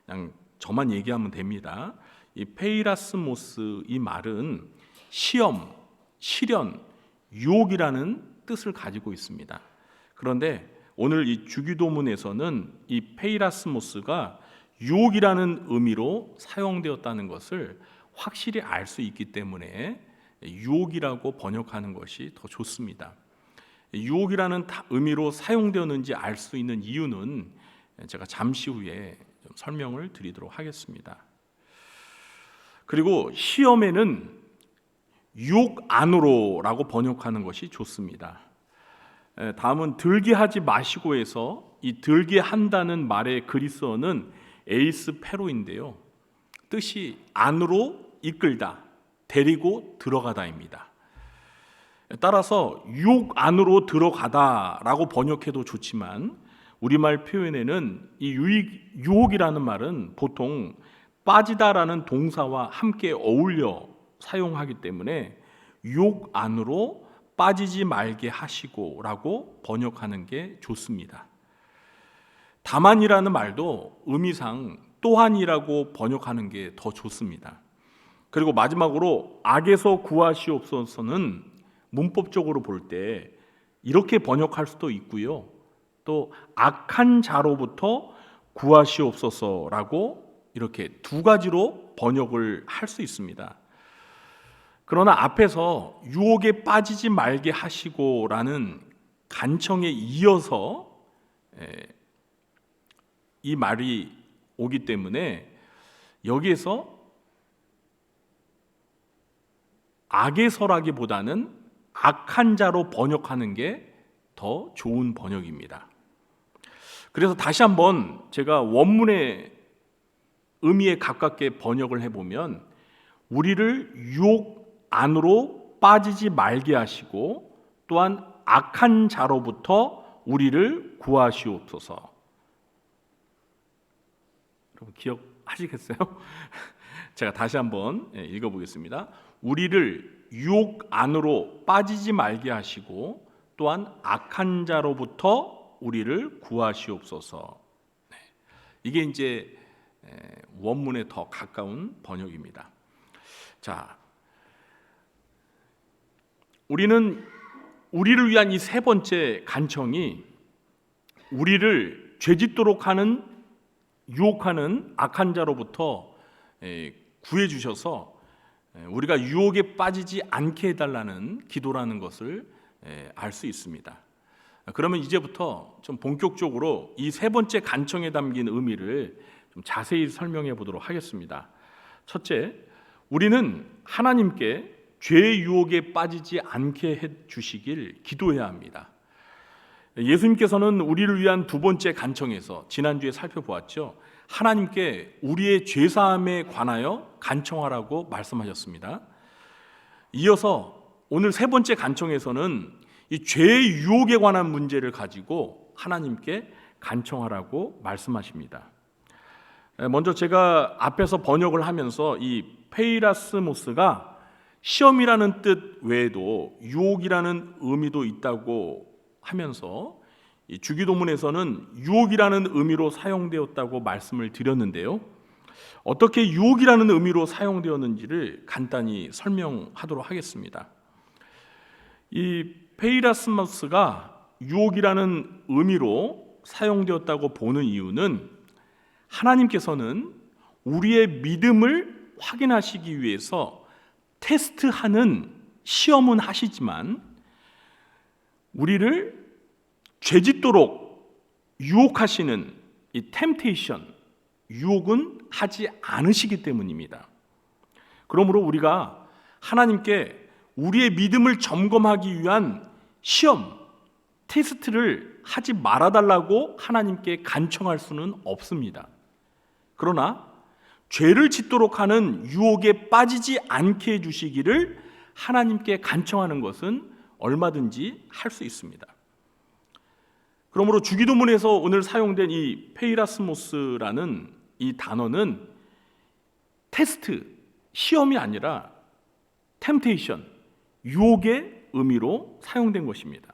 그냥 저만 얘기하면 됩니다. 이 페이라스모스 이 말은 시험, 시련, 유혹이라는 뜻을 가지고 있습니다. 그런데 오늘 이 주기도문에서는 이 페이라스모스가 유혹이라는 의미로 사용되었다는 것을 확실히 알 수 있기 때문에 유혹이라고 번역하는 것이 더 좋습니다. 유혹이라는 의미로 사용되었는지 알 수 있는 이유는 제가 잠시 후에 좀 설명을 드리도록 하겠습니다. 그리고 시험에는 유혹 안으로라고 번역하는 것이 좋습니다. 다음은 들게 하지 마시고에서 이 들게 한다는 말의 그리스어는 에이스 페로인데요. 뜻이 안으로 이끌다, 데리고 들어가다입니다. 따라서 유혹 안으로 들어가다라고 번역해도 좋지만 우리말 표현에는 이 유혹이라는 말은 보통 빠지다라는 동사와 함께 어울려 사용하기 때문에 유혹 안으로 빠지지 말게 하시고라고 번역하는 게 좋습니다. 다만이라는 말도 의미상 또한이라고 번역하는 게 더 좋습니다. 그리고 마지막으로 악에서 구하시옵소서는 문법적으로 볼 때 이렇게 번역할 수도 있고요. 또 악한 자로부터 구하시옵소서라고 이렇게 두 가지로 번역을 할 수 있습니다. 그러나 앞에서 유혹에 빠지지 말게 하시고라는 간청에 이어서 이 말이 오기 때문에 여기에서 악에서라기보다는 악한 자로 번역하는 게 더 좋은 번역입니다. 그래서 다시 한번 제가 원문의 의미에 가깝게 번역을 해보면 우리를 유혹 안으로 빠지지 말게 하시고 또한 악한 자로부터 우리를 구하시옵소서. 여러분 기억하시겠어요? 제가 다시 한번 읽어보겠습니다. 우리를 유혹 안으로 빠지지 말게 하시고 또한 악한 자로부터 우리를 구하시옵소서. 이게 이제 원문에 더 가까운 번역입니다. 자, 우리는 우리를 위한 이 세 번째 간청이 우리를 죄짓도록 하는 유혹하는 악한 자로부터 구해 주셔서 우리가 유혹에 빠지지 않게 해달라는 기도라는 것을 알 수 있습니다. 그러면 이제부터 좀 본격적으로 이 세 번째 간청에 담긴 의미를 좀 자세히 설명해 보도록 하겠습니다. 첫째, 우리는 하나님께 죄의 유혹에 빠지지 않게 해 주시길 기도해야 합니다. 예수님께서는 우리를 위한 두 번째 간청에서 지난주에 살펴보았죠. 하나님께 우리의 죄사함에 관하여 간청하라고 말씀하셨습니다. 이어서 오늘 세 번째 간청에서는 이 죄의 유혹에 관한 문제를 가지고 하나님께 간청하라고 말씀하십니다. 먼저 제가 앞에서 번역을 하면서 이 페이라스모스가 시험이라는 뜻 외에도 유혹이라는 의미도 있다고 하면서 이 주기도문에서는 유혹이라는 의미로 사용되었다고 말씀을 드렸는데요. 어떻게 유혹이라는 의미로 사용되었는지를 간단히 설명하도록 하겠습니다. 이 페이라스모스가 유혹이라는 의미로 사용되었다고 보는 이유는 하나님께서는 우리의 믿음을 확인하시기 위해서 테스트하는 시험은 하시지만 우리를 죄짓도록 유혹하시는 이 템테이션, 유혹은 하지 않으시기 때문입니다. 그러므로 우리가 하나님께 우리의 믿음을 점검하기 위한 시험, 테스트를 하지 말아달라고 하나님께 간청할 수는 없습니다. 그러나 죄를 짓도록 하는 유혹에 빠지지 않게 해주시기를 하나님께 간청하는 것은 얼마든지 할 수 있습니다. 그러므로 주기도문에서 오늘 사용된 이 페이라스모스라는 이 단어는 테스트, 시험이 아니라 템테이션, 유혹의 의미로 사용된 것입니다.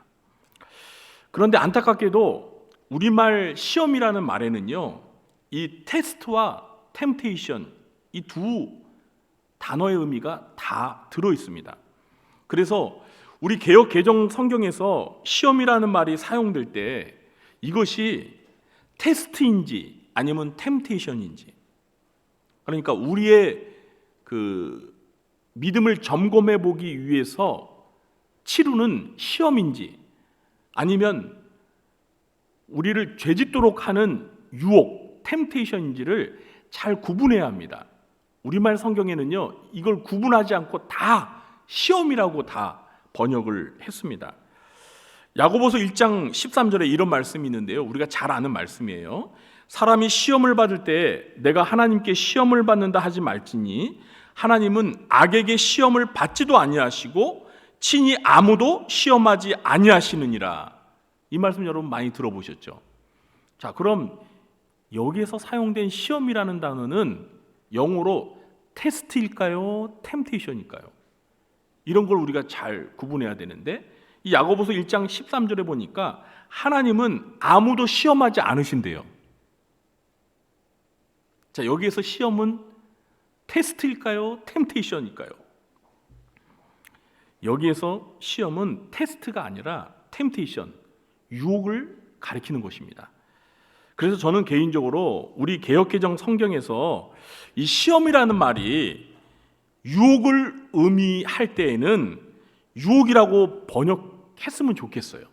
그런데 안타깝게도 우리말 시험이라는 말에는요, 이 테스트와 템테이션, 이 두 단어의 의미가 다 들어 있습니다. 그래서 우리 개역 개정 성경에서 시험이라는 말이 사용될 때 이것이 테스트인지 아니면 템테이션인지, 그러니까 우리의 그 믿음을 점검해 보기 위해서 치르는 시험인지 아니면 우리를 죄짓도록 하는 유혹, 템테이션인지를 잘 구분해야 합니다. 우리말 성경에는요, 이걸 구분하지 않고 다 시험이라고 다 번역을 했습니다. 야고보서 1장 13절에 이런 말씀이 있는데요, 우리가 잘 아는 말씀이에요. 사람이 시험을 받을 때 내가 하나님께 시험을 받는다 하지 말지니 하나님은 악에게 시험을 받지도 아니하시고 친히 아무도 시험하지 아니하시느니라. 이 말씀 여러분 많이 들어보셨죠? 자, 그럼 여기에서 사용된 시험이라는 단어는 영어로 테스트일까요? 템테이션일까요? 이런 걸 우리가 잘 구분해야 되는데, 이 야고보서 1장 13절에 보니까 하나님은 아무도 시험하지 않으신대요. 자, 여기에서 시험은 테스트일까요? 템테이션일까요? 여기에서 시험은 테스트가 아니라 템테이션, 유혹을 가리키는 것입니다. 그래서 저는 개인적으로 우리 개역개정 성경에서 이 시험이라는 말이 유혹을 의미할 때에는 유혹이라고 번역했으면 좋겠어요.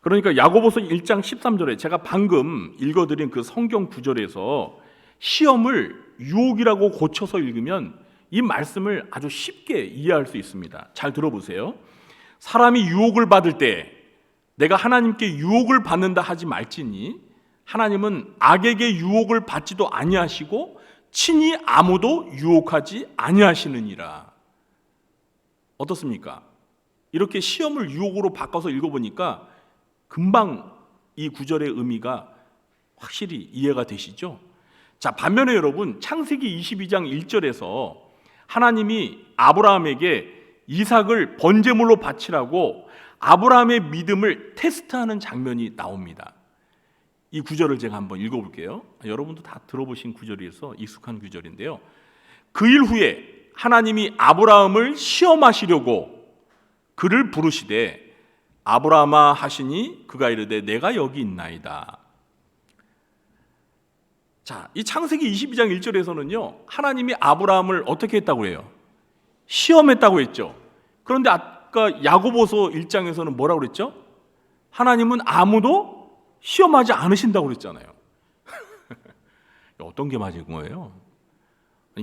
그러니까 야고보서 1장 13절에 제가 방금 읽어드린 그 성경 구절에서 시험을 유혹이라고 고쳐서 읽으면 이 말씀을 아주 쉽게 이해할 수 있습니다. 잘 들어보세요. 사람이 유혹을 받을 때 내가 하나님께 유혹을 받는다 하지 말지니 하나님은 악에게 유혹을 받지도 아니하시고 친히 아무도 유혹하지 아니하시느니라. 어떻습니까? 이렇게 시험을 유혹으로 바꿔서 읽어보니까 금방 이 구절의 의미가 확실히 이해가 되시죠? 자, 반면에 여러분, 창세기 22장 1절에서 하나님이 아브라함에게 이삭을 번제물로 바치라고 아브라함의 믿음을 테스트하는 장면이 나옵니다. 이 구절을 제가 한번 읽어볼게요. 여러분도 다 들어보신 구절이어서 익숙한 구절인데요. 그 일 후에 하나님이 아브라함을 시험하시려고 그를 부르시되 아브라함아 하시니 그가 이르되 내가 여기 있나이다. 자, 이 창세기 22장 1절에서는요, 하나님이 아브라함을 어떻게 했다고 해요? 시험했다고 했죠. 그런데 아까 야고보서 1장에서는 뭐라고 그랬죠? 하나님은 아무도 시험하지 않으신다고 그랬잖아요. 어떤 게 맞은 거예요?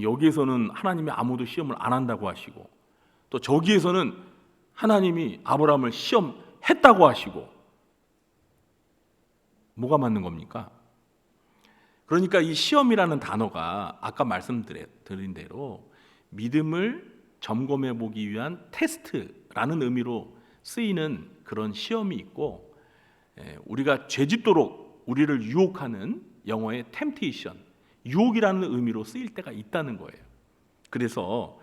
여기에서는 하나님이 아무도 시험을 안 한다고 하시고, 또 저기에서는 하나님이 아브라함을 시험했다고 하시고, 뭐가 맞는 겁니까? 그러니까 이 시험이라는 단어가 아까 말씀드린 대로 믿음을 점검해 보기 위한 테스트라는 의미로 쓰이는 그런 시험이 있고, 우리가 죄짓도록 우리를 유혹하는 영어의 temptation, 유혹이라는 의미로 쓰일 때가 있다는 거예요. 그래서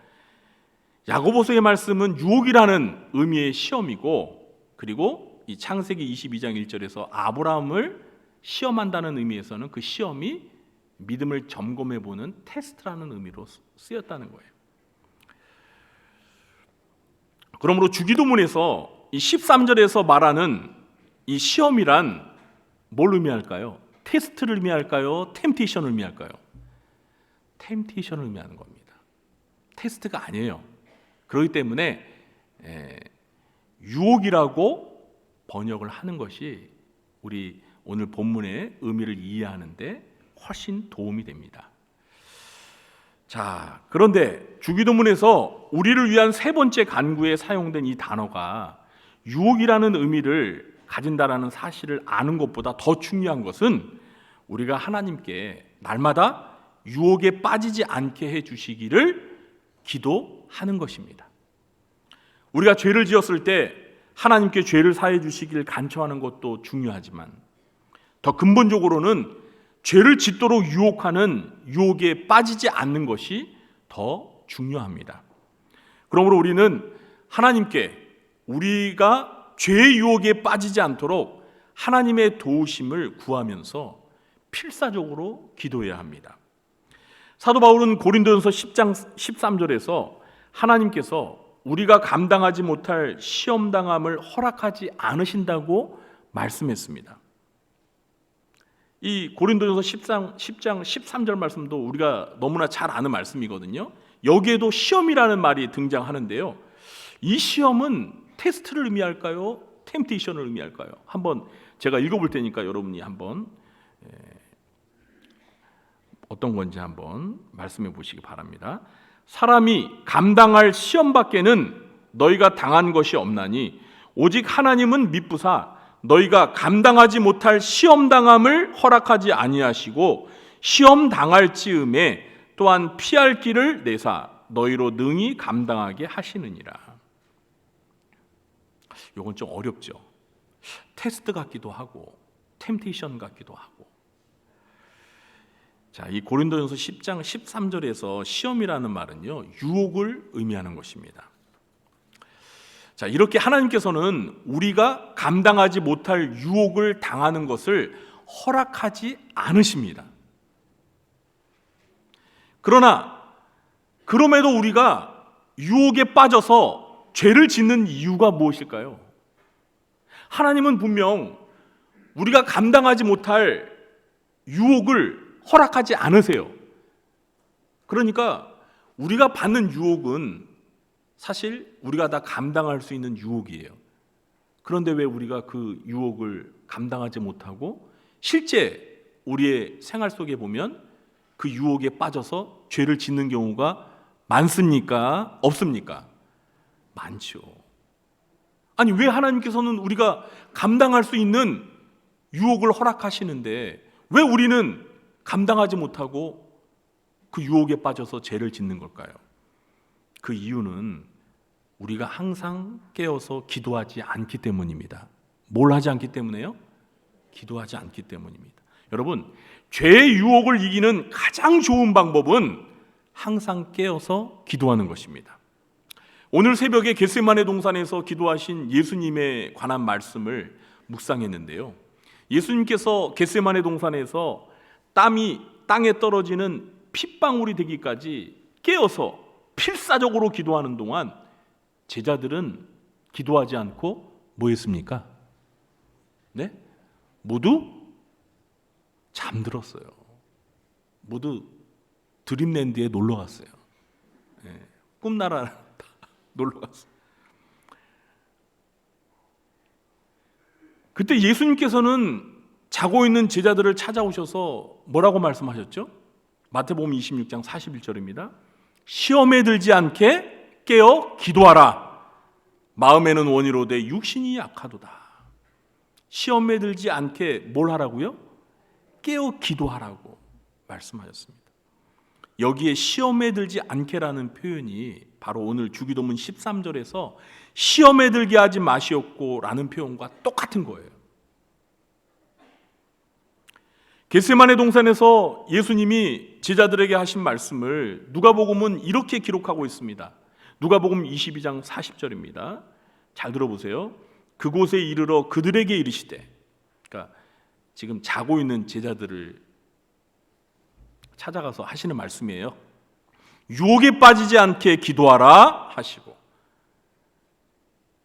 야고보서의 말씀은 유혹이라는 의미의 시험이고, 그리고 이 창세기 22장 1절에서 아브라함을 시험한다는 의미에서는 그 시험이 믿음을 점검해 보는 테스트라는 의미로 쓰였다는 거예요. 그러므로 주기도문에서 이 13절에서 말하는 이 시험이란 뭘 의미할까요? 테스트를 의미할까요? 템테이션을 의미할까요? 템테이션을 의미하는 겁니다. 테스트가 아니에요. 그렇기 때문에 유혹이라고 번역을 하는 것이 우리 오늘 본문의 의미를 이해하는데 훨씬 도움이 됩니다. 자, 그런데 주기도문에서 우리를 위한 세 번째 간구에 사용된 이 단어가 유혹이라는 의미를 가진다라는 사실을 아는 것보다 더 중요한 것은 우리가 하나님께 날마다 유혹에 빠지지 않게 해주시기를 기도하는 것입니다. 우리가 죄를 지었을 때 하나님께 죄를 사해 주시기를 간청하는 것도 중요하지만 더 근본적으로는 죄를 짓도록 유혹하는 유혹에 빠지지 않는 것이 더 중요합니다. 그러므로 우리는 하나님께 우리가 죄의 유혹에 빠지지 않도록 하나님의 도우심을 구하면서 필사적으로 기도해야 합니다. 사도 바울은 고린도전서 10장 13절에서 하나님께서 우리가 감당하지 못할 시험당함을 허락하지 않으신다고 말씀했습니다. 이 고린도전서 10장 13절 말씀도 우리가 너무나 잘 아는 말씀이거든요. 여기에도 시험이라는 말이 등장하는데요. 이 시험은 테스트를 의미할까요? 템테이션을 의미할까요? 한번 제가 읽어볼 테니까 여러분이 한번 어떤 건지 한번 말씀해 보시기 바랍니다. 사람이 감당할 시험 밖에는 너희가 당한 것이 없나니 오직 하나님은 미쁘사 너희가 감당하지 못할 시험 당함을 허락하지 아니하시고 시험 당할 즈음에 또한 피할 길을 내사 너희로 능히 감당하게 하시느니라. 이건 좀 어렵죠. 테스트 같기도 하고 템테이션 같기도 하고. 자, 이 고린도전서 10장 13절에서 시험이라는 말은요, 유혹을 의미하는 것입니다. 자, 이렇게 하나님께서는 우리가 감당하지 못할 유혹을 당하는 것을 허락하지 않으십니다. 그러나 그럼에도 우리가 유혹에 빠져서 죄를 짓는 이유가 무엇일까요? 하나님은 분명 우리가 감당하지 못할 유혹을 허락하지 않으세요. 그러니까 우리가 받는 유혹은 사실 우리가 다 감당할 수 있는 유혹이에요. 그런데 왜 우리가 그 유혹을 감당하지 못하고 실제 우리의 생활 속에 보면 그 유혹에 빠져서 죄를 짓는 경우가 많습니까? 없습니까? 많죠. 아니, 왜 하나님께서는 우리가 감당할 수 있는 유혹을 허락하시는데 왜 우리는 감당하지 못하고 그 유혹에 빠져서 죄를 짓는 걸까요? 그 이유는 우리가 항상 깨어서 기도하지 않기 때문입니다. 뭘 하지 않기 때문에요? 기도하지 않기 때문입니다. 여러분, 죄의 유혹을 이기는 가장 좋은 방법은 항상 깨어서 기도하는 것입니다. 오늘 새벽에 겟세마네 동산에서 기도하신 예수님에 관한 말씀을 묵상했는데요. 예수님께서 겟세마네 동산에서 땀이 땅에 떨어지는 핏방울이 되기까지 깨어서 필사적으로 기도하는 동안 제자들은 기도하지 않고 뭐 했습니까? 네? 모두 잠들었어요. 모두 드림랜드에 놀러 갔어요. 네. 꿈나라 놀러 갔어요. 그때 예수님께서는 자고 있는 제자들을 찾아오셔서 뭐라고 말씀하셨죠? 마태복음 26장 41절입니다. 시험에 들지 않게 깨어 기도하라. 마음에는 원이로되 육신이 약하도다. 시험에 들지 않게 뭘 하라고요? 깨어 기도하라고 말씀하셨습니다. 여기에 시험에 들지 않게라는 표현이 바로 오늘 주기도문 13절에서 시험에 들게 하지 마시옵고 라는 표현과 똑같은 거예요. 겟세마네 동산에서 예수님이 제자들에게 하신 말씀을 누가복음은 이렇게 기록하고 있습니다. 누가복음 22장 40절입니다. 잘 들어보세요. 그곳에 이르러 그들에게 이르시되, 그러니까 지금 자고 있는 제자들을 찾아가서 하시는 말씀이에요. 유혹에 빠지지 않게 기도하라 하시고,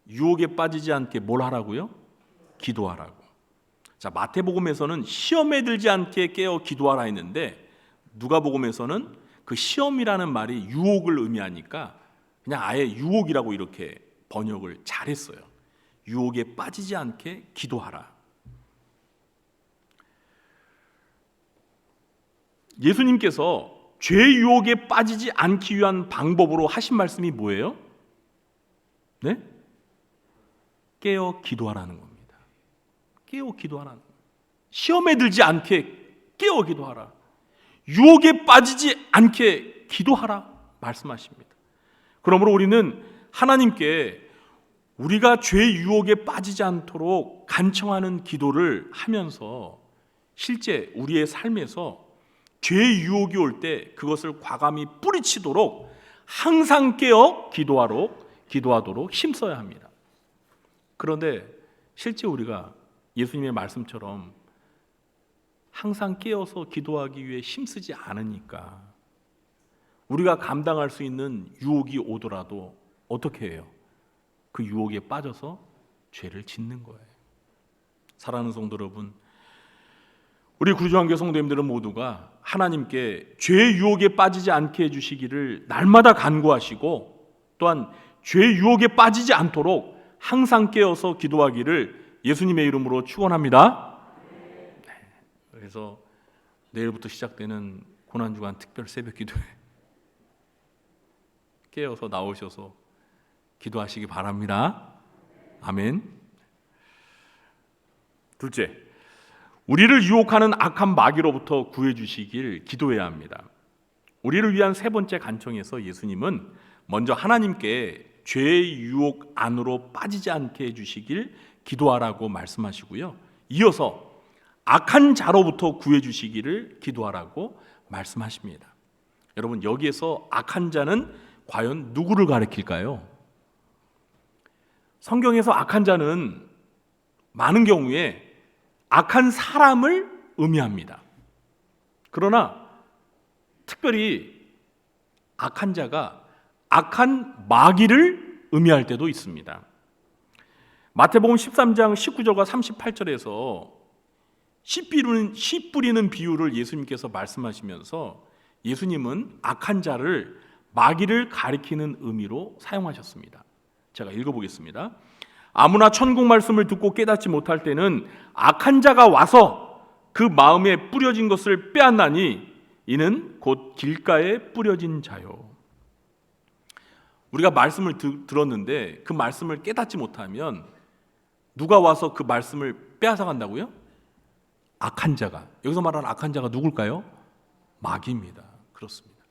유혹에 빠지지 않게 뭘 하라고요? 기도하라고. 자, 마태복음에서는 시험에 들지 않게 깨어 기도하라 했는데 누가복음에서는 그 시험이라는 말이 유혹을 의미하니까 그냥 아예 유혹이라고 이렇게 번역을 잘했어요. 유혹에 빠지지 않게 기도하라. 예수님께서 죄 유혹에 빠지지 않기 위한 방법으로 하신 말씀이 뭐예요? 네? 깨어 기도하라는 겁니다. 깨어 기도하라는 겁니다. 시험에 들지 않게 깨어 기도하라. 유혹에 빠지지 않게 기도하라 말씀하십니다. 그러므로 우리는 하나님께 우리가 죄 유혹에 빠지지 않도록 간청하는 기도를 하면서 실제 우리의 삶에서 죄 유혹이 올 때 그것을 과감히 뿌리치도록 항상 깨어 기도하도록 힘써야 합니다. 그런데 실제 우리가 예수님의 말씀처럼 항상 깨어서 기도하기 위해 힘쓰지 않으니까 우리가 감당할 수 있는 유혹이 오더라도 어떻게 해요? 그 유혹에 빠져서 죄를 짓는 거예요. 사랑하는 성도 여러분, 우리 구주한교 성도님들은 모두가 하나님께 죄의 유혹에 빠지지 않게 해주시기를 날마다 간구하시고 또한 죄의 유혹에 빠지지 않도록 항상 깨어서 기도하기를 예수님의 이름으로 축원합니다. 네. 그래서 내일부터 시작되는 고난주간 특별 새벽 기도에 깨어서 나오셔서 기도하시기 바랍니다. 아멘. 둘째, 우리를 유혹하는 악한 마귀로부터 구해주시길 기도해야 합니다. 우리를 위한 세 번째 간청에서 예수님은 먼저 하나님께 죄의 유혹 안으로 빠지지 않게 해주시길 기도하라고 말씀하시고요. 이어서 악한 자로부터 구해주시기를 기도하라고 말씀하십니다. 여러분, 여기에서 악한 자는 과연 누구를 가리킬까요? 성경에서 악한 자는 많은 경우에 악한 사람을 의미합니다. 그러나 특별히 악한 자가 악한 마귀를 의미할 때도 있습니다. 마태복음 13장 19절과 38절에서 씨 뿌리는 비유를 예수님께서 말씀하시면서 예수님은 악한 자를 마귀를 가리키는 의미로 사용하셨습니다. 제가 읽어보겠습니다. 아무나 천국 말씀을 듣고 깨닫지 못할 때는 악한 자가 와서 그 마음에 뿌려진 것을 빼앗나니 이는 곧 길가에 뿌려진 자요. 우리가 말씀을 들었는데 그 말씀을 깨닫지 못하면 누가 와서 그 말씀을 빼앗아 간다고요? 악한 자가, 여기서 말하는 악한 자가 누굴까요? 마귀입니다. 그렇습니다.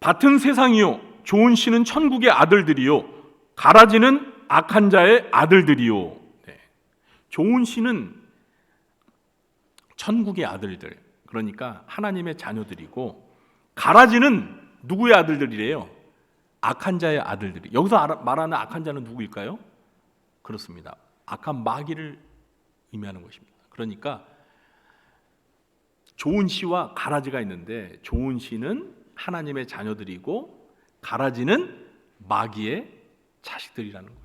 밭은 세상이요 좋은 씨는 천국의 아들들이요 가라지는 악한 자의 아들들이요. 네. 좋은 씨는 천국의 아들들, 그러니까 하나님의 자녀들이고, 가라지는 누구의 아들들이래요? 악한 자의 아들들이. 여기서 말하는 악한 자는 누구일까요? 그렇습니다. 악한 마귀를 의미하는 것입니다. 그러니까 좋은 씨와 가라지가 있는데, 좋은 씨는 하나님의 자녀들이고 가라지는 마귀의 자식들이라는 거예요.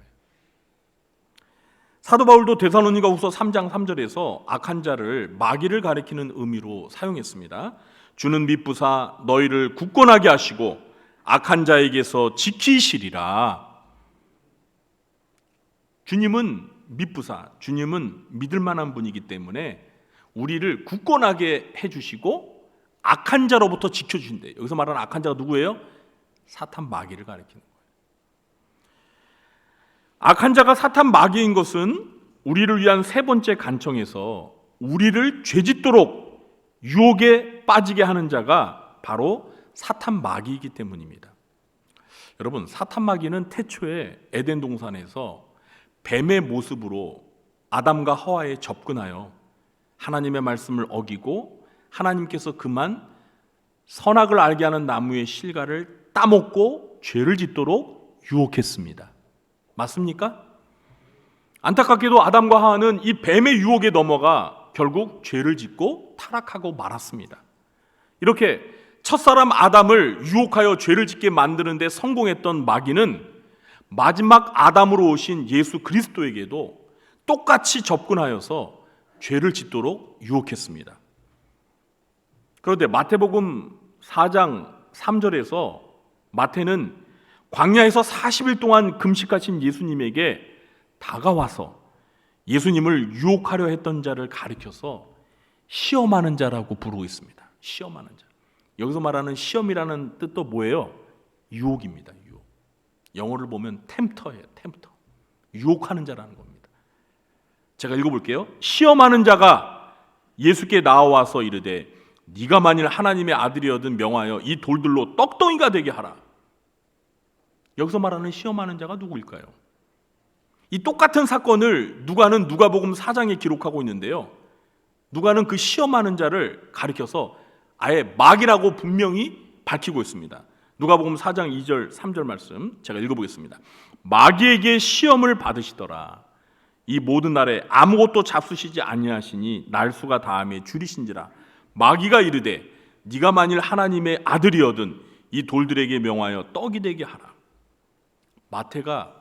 사도 바울도 데살로니가후서 3장 3절에서 악한 자를 마귀를 가리키는 의미로 사용했습니다. 주는 미쁘사 너희를 굳건하게 하시고 악한 자에게서 지키시리라. 주님은 미쁘사, 주님은 믿을 만한 분이기 때문에 우리를 굳건하게 해주시고 악한 자로부터 지켜주신대요. 여기서 말하는 악한 자가 누구예요? 사탄 마귀를 가리키는 거예요. 악한 자가 사탄 마귀인 것은 우리를 위한 세 번째 간청에서 우리를 죄짓도록 유혹에 빠지게 하는 자가 바로 사탄 마귀이기 때문입니다. 여러분, 사탄 마귀는 태초에 에덴 동산에서 뱀의 모습으로 아담과 하와에 접근하여 하나님의 말씀을 어기고 하나님께서 그만 선악을 알게 하는 나무의 실과를 따먹고 죄를 짓도록 유혹했습니다. 맞습니까? 안타깝게도 아담과 하와는 이 뱀의 유혹에 넘어가 결국 죄를 짓고 타락하고 말았습니다. 이렇게 첫사람 아담을 유혹하여 죄를 짓게 만드는 데 성공했던 마귀는 마지막 아담으로 오신 예수 그리스도에게도 똑같이 접근하여서 죄를 짓도록 유혹했습니다. 그런데 마태복음 4장 3절에서 마태는 광야에서 40일 동안 금식하신 예수님에게 다가와서 예수님을 유혹하려 했던 자를 가리켜서 시험하는 자라고 부르고 있습니다. 시험하는 자. 여기서 말하는 시험이라는 뜻도 뭐예요? 유혹입니다. 유혹. 영어를 보면 템터예요. 템터. 유혹하는 자라는 겁니다. 제가 읽어볼게요. 시험하는 자가 예수께 나와서 이르되 네가 만일 하나님의 아들이어든 명하여 이 돌들로 떡덩이가 되게 하라. 여기서 말하는 시험하는 자가 누구일까요? 이 똑같은 사건을 누가는 누가복음 4장에 기록하고 있는데요. 누가는 그 시험하는 자를 가리켜서 아예 마귀라고 분명히 밝히고 있습니다. 누가복음 4장 2절 3절 말씀 제가 읽어보겠습니다. 마귀에게 시험을 받으시더라. 이 모든 날에 아무것도 잡수시지 아니하시니 날수가 다함에 줄이신지라. 마귀가 이르되 네가 만일 하나님의 아들이어든 이 돌들에게 명하여 떡이 되게 하라. 마태가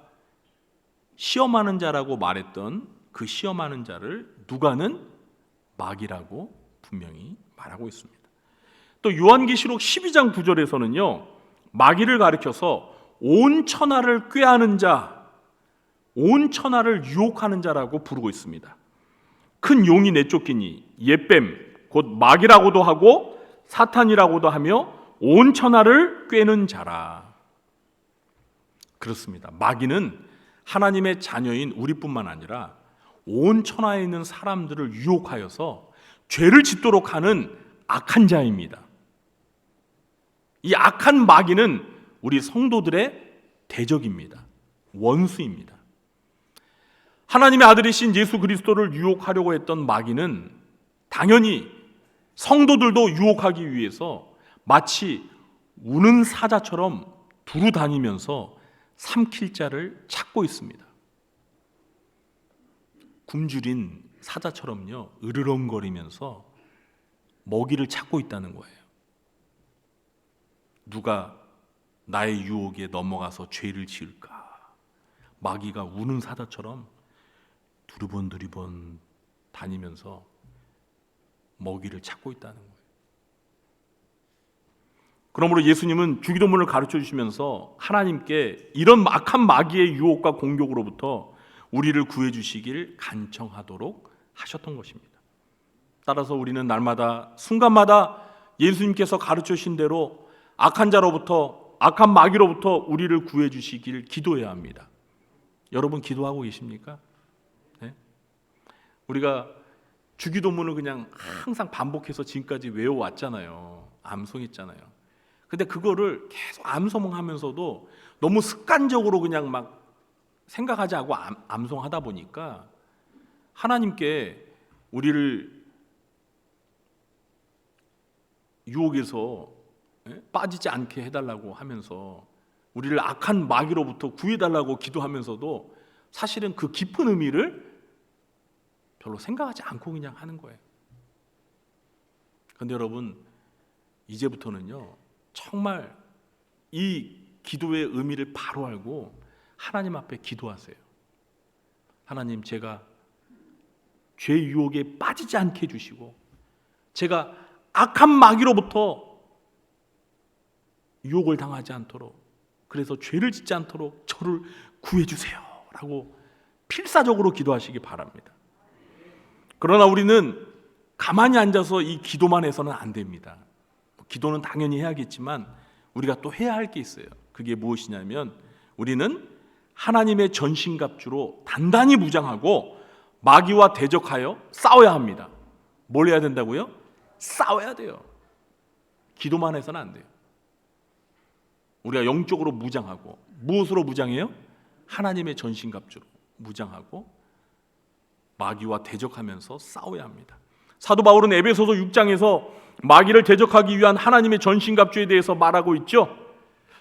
시험하는 자라고 말했던 그 시험하는 자를 누가는 마귀라고 분명히 말하고 있습니다. 또 요한계시록 12장 9절에서는요 마귀를 가리켜서 온 천하를 꾀하는 자, 온 천하를 유혹하는 자라고 부르고 있습니다. 큰 용이 내쫓기니 옛뱀 곧 마귀라고도 하고 사탄이라고도 하며 온 천하를 꾀는 자라. 그렇습니다. 마귀는 하나님의 자녀인 우리뿐만 아니라 온 천하에 있는 사람들을 유혹하여서 죄를 짓도록 하는 악한 자입니다. 이 악한 마귀는 우리 성도들의 대적입니다. 원수입니다. 하나님의 아들이신 예수 그리스도를 유혹하려고 했던 마귀는 당연히 성도들도 유혹하기 위해서 마치 우는 사자처럼 두루 다니면서 삼킬 자를 찾고 있습니다. 굶주린 사자처럼요 으르렁거리면서 먹이를 찾고 있다는 거예요. 누가 나의 유혹에 넘어가서 죄를 지을까? 마귀가 우는 사자처럼 두리번 다니면서 먹이를 찾고 있다는 거예요. 그러므로 예수님은 주기도문을 가르쳐 주시면서 하나님께 이런 악한 마귀의 유혹과 공격으로부터 우리를 구해 주시길 간청하도록 하셨던 것입니다. 따라서 우리는 날마다 순간마다 예수님께서 가르쳐 주신 대로 악한 자로부터 악한 마귀로부터 우리를 구해 주시길 기도해야 합니다. 여러분 기도하고 계십니까? 네? 우리가 주기도문을 그냥 항상 반복해서 지금까지 외워왔잖아요. 암송했잖아요. 근데 그거를 계속 암송하면서도 너무 습관적으로 그냥 막 생각하지 않고 암송하다 보니까 하나님께 우리를 유혹에서 빠지지 않게 해달라고 하면서 우리를 악한 마귀로부터 구해달라고 기도하면서도 사실은 그 깊은 의미를 별로 생각하지 않고 그냥 하는 거예요. 그런데 여러분, 이제부터는요 정말 이 기도의 의미를 바로 알고 하나님 앞에 기도하세요. 하나님, 제가 죄 유혹에 빠지지 않게 해주시고 제가 악한 마귀로부터 유혹을 당하지 않도록, 그래서 죄를 짓지 않도록 저를 구해주세요 라고 필사적으로 기도하시기 바랍니다. 그러나 우리는 가만히 앉아서 이 기도만 해서는 안 됩니다. 기도는 당연히 해야겠지만 우리가 또 해야 할 게 있어요. 그게 무엇이냐면 우리는 하나님의 전신갑주로 단단히 무장하고 마귀와 대적하여 싸워야 합니다. 뭘 해야 된다고요? 싸워야 돼요. 기도만 해서는 안 돼요. 우리가 영적으로 무장하고, 무엇으로 무장해요? 하나님의 전신갑주로 무장하고 마귀와 대적하면서 싸워야 합니다. 사도 바울은 에베소서 6장에서 마귀를 대적하기 위한 하나님의 전신갑주에 대해서 말하고 있죠.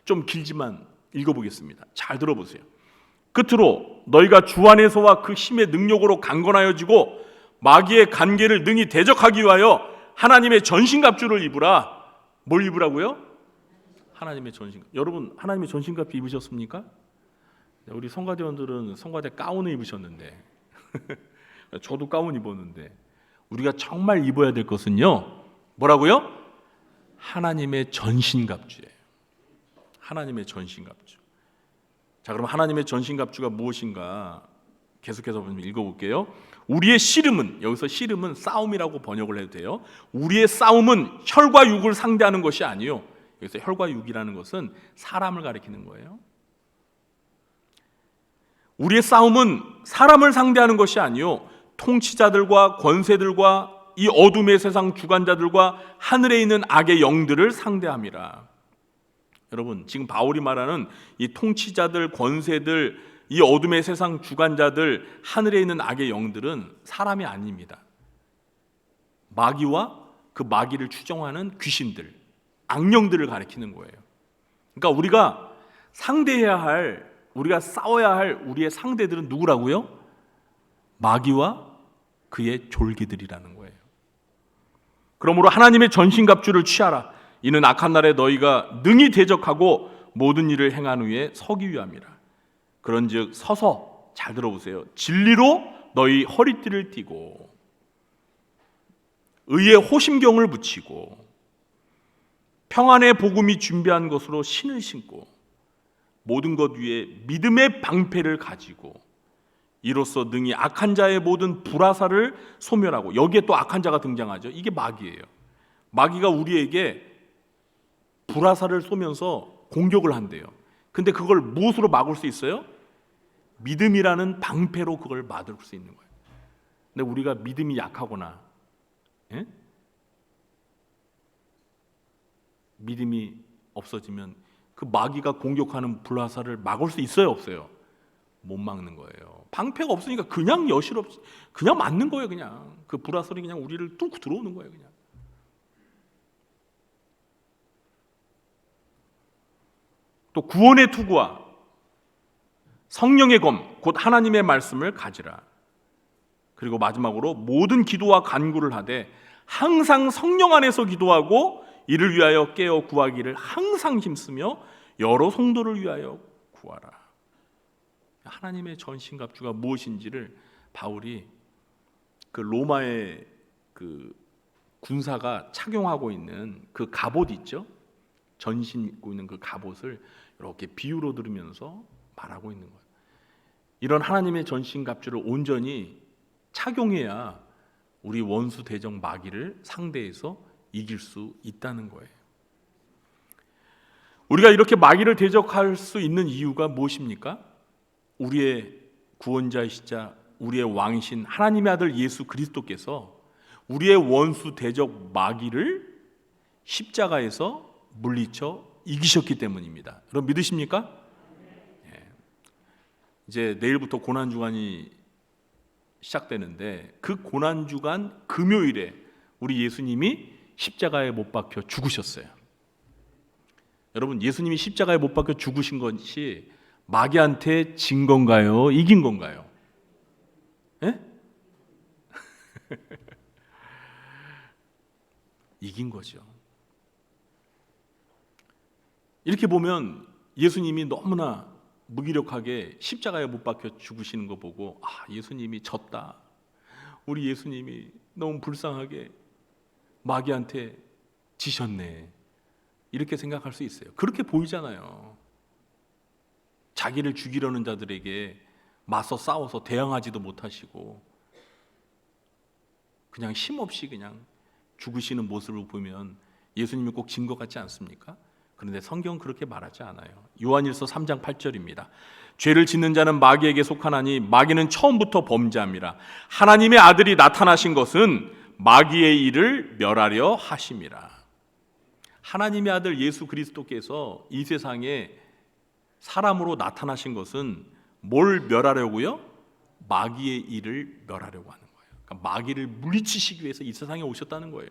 좀 길지만 읽어보겠습니다. 잘 들어보세요. 끝으로 너희가 주 안에서와 그 힘의 능력으로 강건하여지고 마귀의 간계를 능히 대적하기 위하여 하나님의 전신갑주를 입으라. 뭘 입으라고요? 하나님의 전신갑주. 여러분, 하나님의 전신갑주 입으셨습니까? 우리 성가대원들은 성가대 가운을 입으셨는데 저도 가운 입었는데 우리가 정말 입어야 될 것은요 뭐라고요? 하나님의 전신갑주예요. 하나님의 전신갑주. 자, 그럼 하나님의 전신갑주가 무엇인가 계속해서 읽어볼게요. 우리의 씨름은, 여기서 씨름은 싸움이라고 번역을 해도 돼요. 우리의 싸움은 혈과 육을 상대하는 것이 아니요, 여기서 혈과 육이라는 것은 사람을 가리키는 거예요. 우리의 싸움은 사람을 상대하는 것이 아니요 통치자들과 권세들과 이 어둠의 세상 주관자들과 하늘에 있는 악의 영들을 상대함이라. 여러분, 지금 바울이 말하는 이 통치자들, 권세들, 이 어둠의 세상 주관자들, 하늘에 있는 악의 영들은 사람이 아닙니다. 마귀와 그 마귀를 추종하는 귀신들, 악령들을 가리키는 거예요. 그러니까 우리가 상대해야 할, 우리가 싸워야 할 우리의 상대들은 누구라고요? 마귀와 그의 졸기들이라는 거예요. 그러므로 하나님의 전신갑주를 취하라. 이는 악한 날에 너희가 능히 대적하고 모든 일을 행한 후에 서기 위함이라. 그런즉 서서, 잘 들어보세요, 진리로 너희 허리띠를 띠고 의의 호심경을 붙이고 평안의 복음이 준비한 것으로 신을 신고 모든 것 위에 믿음의 방패를 가지고 이로써 능히 악한 자의 모든 불화살을 소멸하고. 여기에 또 악한 자가 등장하죠. 이게 마귀예요. 마귀가 우리에게 불화살을 쏘면서 공격을 한대요. 근데 그걸 무엇으로 막을 수 있어요? 믿음이라는 방패로 그걸 막을 수 있는 거예요. 근데 우리가 믿음이 약하거나 믿음이 없어지면 그 마귀가 공격하는 불화살을 막을 수 있어요, 없어요? 못 막는 거예요. 방패가 없으니까 그냥 여실 없이 그냥 맞는 거예요. 그냥 그 불화살이 그냥 우리를 뚫고 들어오는 거예요. 그냥. 또 구원의 투구와 성령의 검 곧 하나님의 말씀을 가지라. 그리고 마지막으로 모든 기도와 간구를 하되 항상 성령 안에서 기도하고 이를 위하여 깨어 구하기를 항상 힘쓰며 여러 성도를 위하여 구하라. 하나님의 전신갑주가 무엇인지를 바울이 그 로마의 그 군사가 착용하고 있는 그 갑옷 있죠? 전신 입고 있는 그 갑옷을 이렇게 비유로 들으면서 말하고 있는 거예요. 이런 하나님의 전신갑주를 온전히 착용해야 우리 원수 대적 마귀를 상대해서 이길 수 있다는 거예요. 우리가 이렇게 마귀를 대적할 수 있는 이유가 무엇입니까? 우리의 구원자이시자 우리의 왕이신 하나님의 아들 예수 그리스도께서 우리의 원수 대적 마귀를 십자가에서 물리쳐 이기셨기 때문입니다. 여러분 믿으십니까? 이제 내일부터 고난주간이 시작되는데 그 고난주간 금요일에 우리 예수님이 십자가에 못 박혀 죽으셨어요. 여러분 예수님이 십자가에 못 박혀 죽으신 것이 마귀한테 진 건가요? 이긴 건가요? 예? 이긴 거죠. 이렇게 보면 예수님이 너무나 무기력하게 십자가에 못 박혀 죽으시는 거 보고 예수님이 졌다. 우리 예수님이 너무 불쌍하게 마귀한테 지셨네. 이렇게 생각할 수 있어요. 그렇게 보이잖아요. 자기를 죽이려는 자들에게 맞서 싸워서 대항하지도 못하시고 그냥 힘없이 그냥 죽으시는 모습을 보면 예수님이 꼭 진 것 같지 않습니까? 그런데 성경은 그렇게 말하지 않아요. 요한일서 3장 8절입니다. 죄를 짓는 자는 마귀에게 속하나니 마귀는 처음부터 범죄함이라. 하나님의 아들이 나타나신 것은 마귀의 일을 멸하려 하심이라. 하나님의 아들 예수 그리스도께서 이 세상에 사람으로 나타나신 것은 뭘 멸하려고요? 마귀의 일을 멸하려고 하는 거예요. 그러니까 마귀를 물리치시기 위해서 이 세상에 오셨다는 거예요.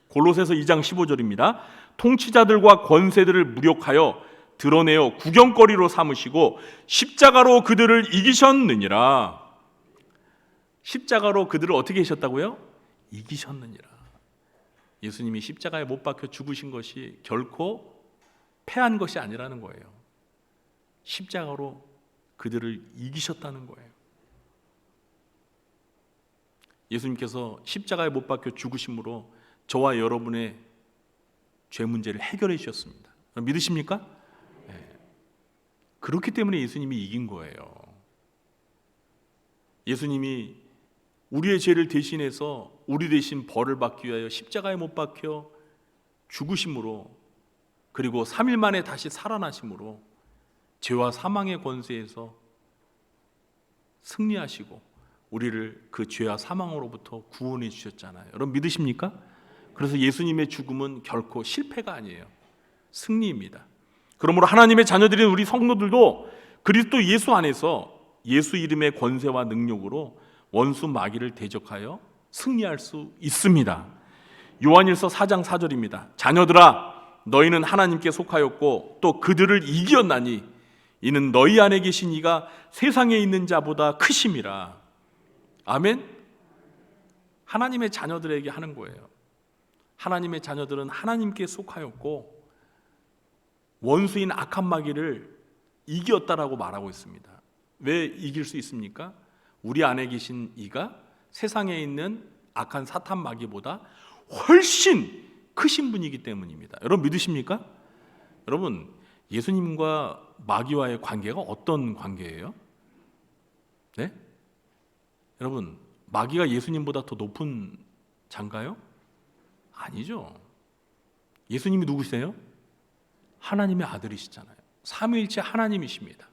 골로새서 2장 15절입니다. 통치자들과 권세들을 무력하여 드러내어 구경거리로 삼으시고 십자가로 그들을 이기셨느니라. 십자가로 그들을 어떻게 하셨다고요? 이기셨느니라. 예수님이 십자가에 못 박혀 죽으신 것이 결코 패한 것이 아니라는 거예요. 십자가로 그들을 이기셨다는 거예요. 예수님께서 십자가에 못 박혀 죽으심으로 저와 여러분의 죄 문제를 해결해 주셨습니다. 믿으십니까? 네. 그렇기 때문에 예수님이 이긴 거예요. 예수님이 우리의 죄를 대신해서 우리 대신 벌을 받기 위하여 십자가에 못 박혀 죽으심으로 그리고 3일 만에 다시 살아나심으로 죄와 사망의 권세에서 승리하시고 우리를 그 죄와 사망으로부터 구원해 주셨잖아요. 여러분 믿으십니까? 그래서 예수님의 죽음은 결코 실패가 아니에요. 승리입니다. 그러므로 하나님의 자녀들인 우리 성도들도 그리스도 예수 안에서 예수 이름의 권세와 능력으로 원수 마귀를 대적하여 승리할 수 있습니다. 요한일서 4장 4절입니다. 자녀들아 너희는 하나님께 속하였고 또 그들을 이겼나니 이는 너희 안에 계신 이가 세상에 있는 자보다 크심이라. 아멘. 하나님의 자녀들에게 하는 거예요. 하나님의 자녀들은 하나님께 속하였고 원수인 악한 마귀를 이겼다라고 말하고 있습니다. 왜 이길 수 있습니까? 우리 안에 계신 이가 세상에 있는 악한 사탄 마귀보다 훨씬 크신 분이기 때문입니다. 여러분 믿으십니까? 여러분 예수님과 마귀와의 관계가 어떤 관계예요? 네? 여러분 마귀가 예수님보다 더 높은 자인가요? 아니죠. 예수님이 누구세요? 하나님의 아들이시잖아요. 삼위일체 하나님이십니다.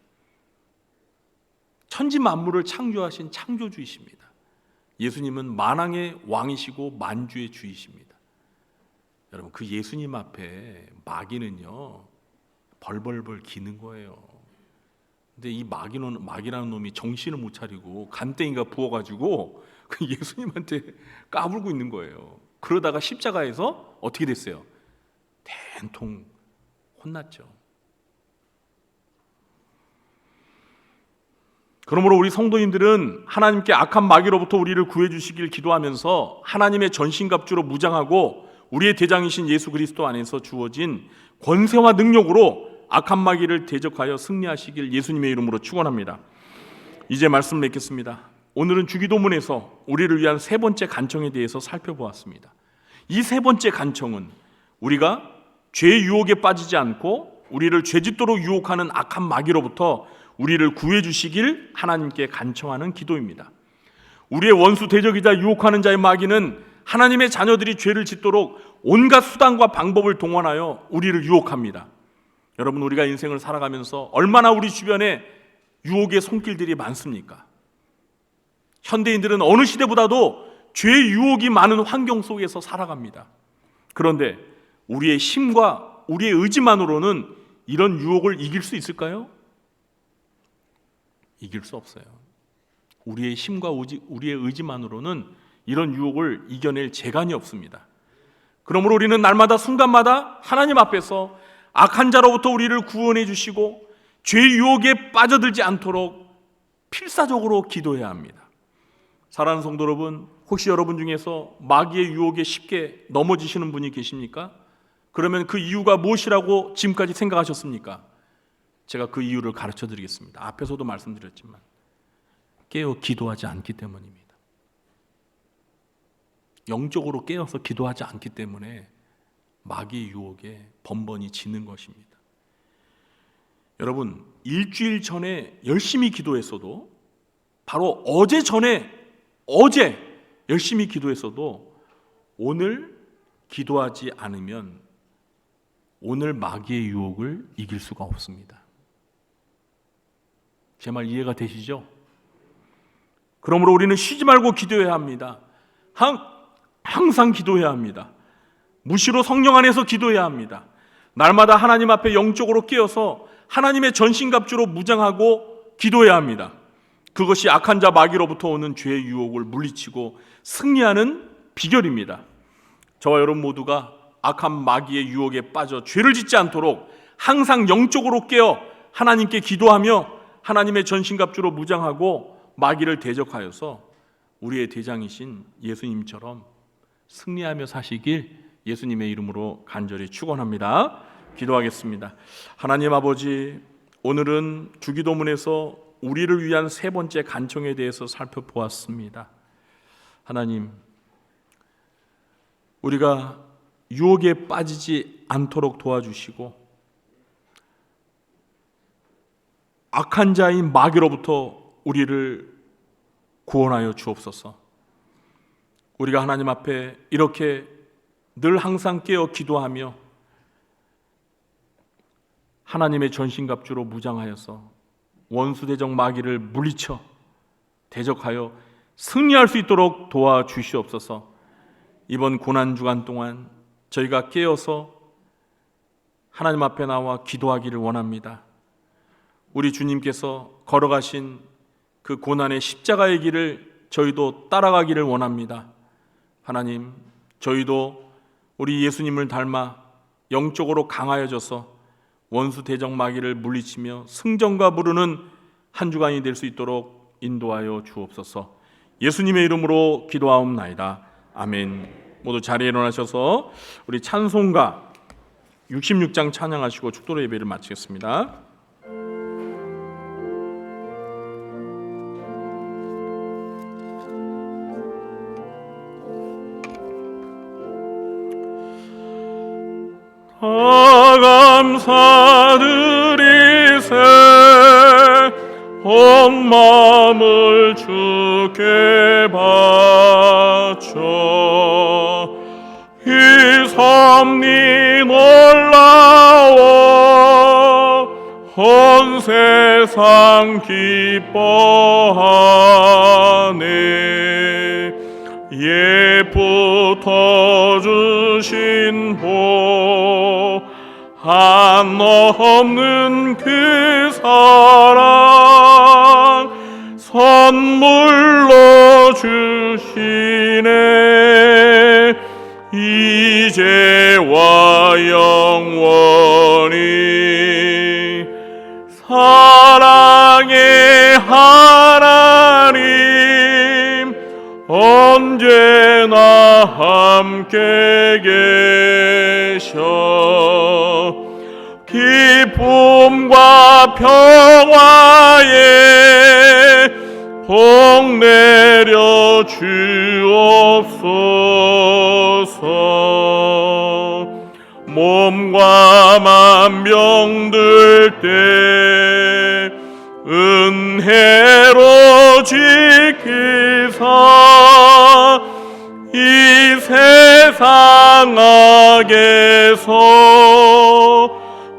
천지 만물을 창조하신 창조주이십니다. 예수님은 만왕의 왕이시고 만주의 주이십니다. 여러분 그 예수님 앞에 마귀는요 벌벌벌 기는 거예요. 근데 이 마귀라는 놈이 정신을 못 차리고 간땡이가 부어가지고 그 예수님한테 까불고 있는 거예요. 그러다가 십자가에서 어떻게 됐어요? 된통 혼났죠. 그러므로 우리 성도님들은 하나님께 악한 마귀로부터 우리를 구해주시길 기도하면서 하나님의 전신갑주로 무장하고 우리의 대장이신 예수 그리스도 안에서 주어진 권세와 능력으로 악한 마귀를 대적하여 승리하시길 예수님의 이름으로 축원합니다. 이제 말씀 맺겠습니다. 오늘은 주기도문에서 우리를 위한 세 번째 간청에 대해서 살펴보았습니다. 이 세 번째 간청은 우리가 죄의 유혹에 빠지지 않고 우리를 죄짓도록 유혹하는 악한 마귀로부터 우리를 구해 주시길 하나님께 간청하는 기도입니다. 우리의 원수 대적이자 유혹하는 자의 마귀는 하나님의 자녀들이 죄를 짓도록 온갖 수단과 방법을 동원하여 우리를 유혹합니다. 여러분 우리가 인생을 살아가면서 얼마나 우리 주변에 유혹의 손길들이 많습니까? 현대인들은 어느 시대보다도 죄의 유혹이 많은 환경 속에서 살아갑니다. 그런데 우리의 힘과 우리의 의지만으로는 이런 유혹을 이길 수 있을까요? 이길 수 없어요. 우리의 힘과 우리의 의지만으로는 이런 유혹을 이겨낼 재간이 없습니다. 그러므로 우리는 날마다 순간마다 하나님 앞에서 악한 자로부터 우리를 구원해 주시고 죄의 유혹에 빠져들지 않도록 필사적으로 기도해야 합니다. 사랑하는 성도 여러분, 혹시 여러분 중에서 마귀의 유혹에 쉽게 넘어지시는 분이 계십니까? 그러면 그 이유가 무엇이라고 지금까지 생각하셨습니까? 제가 그 이유를 가르쳐 드리겠습니다. 앞에서도 말씀드렸지만 깨어 기도하지 않기 때문입니다. 영적으로 깨어서 기도하지 않기 때문에 마귀의 유혹에 번번이 지는 것입니다. 여러분, 일주일 전에 열심히 기도했어도, 바로 어제 열심히 기도했어도 오늘 기도하지 않으면 오늘 마귀의 유혹을 이길 수가 없습니다. 제 말 이해가 되시죠? 그러므로 우리는 쉬지 말고 기도해야 합니다. 항상 기도해야 합니다. 무시로 성령 안에서 기도해야 합니다. 날마다 하나님 앞에 영적으로 깨어서 하나님의 전신갑주로 무장하고 기도해야 합니다. 그것이 악한 자 마귀로부터 오는 죄의 유혹을 물리치고 승리하는 비결입니다. 저와 여러분 모두가 악한 마귀의 유혹에 빠져 죄를 짓지 않도록 항상 영적으로 깨어 하나님께 기도하며 하나님의 전신갑주로 무장하고 마귀를 대적하여서 우리의 대장이신 예수님처럼 승리하며 사시길 예수님의 이름으로 간절히 축원합니다. 기도하겠습니다. 하나님 아버지, 오늘은 주기도문에서 우리를 위한 세 번째 간청에 대해서 살펴보았습니다. 하나님, 우리가 유혹에 빠지지 않도록 도와주시고 악한 자인 마귀로부터 우리를 구원하여 주옵소서. 우리가 하나님 앞에 이렇게 늘 항상 깨어 기도하며 하나님의 전신갑주로 무장하여서 원수대적 마귀를 물리쳐 대적하여 승리할 수 있도록 도와주시옵소서. 이번 고난주간 동안 저희가 깨어서 하나님 앞에 나와 기도하기를 원합니다. 우리 주님께서 걸어가신 그 고난의 십자가의 길을 저희도 따라가기를 원합니다. 하나님, 저희도 우리 예수님을 닮아 영적으로 강하여져서 원수 대적 마귀를 물리치며 승전과 부르는 한 주간이 될 수 있도록 인도하여 주옵소서. 예수님의 이름으로 기도하옵나이다. 아멘. 모두 자리에 일어나셔서 우리 찬송가 66장 찬양하시고 축도로 예배를 마치겠습니다. 감사드리세 온 마음을 주께 바쳐 이 섭리 놀라워 온 세상 기뻐하네. 예부터 주신 복 한없는 그 사랑 선물로 주시네. 이제와 영원히 사랑의 하나님 언제나 함께 계셔. 기쁨과 평화에 복 내려 주옵소서. 몸과 맘 병들 때 은혜로 지키사 이 세상 악에서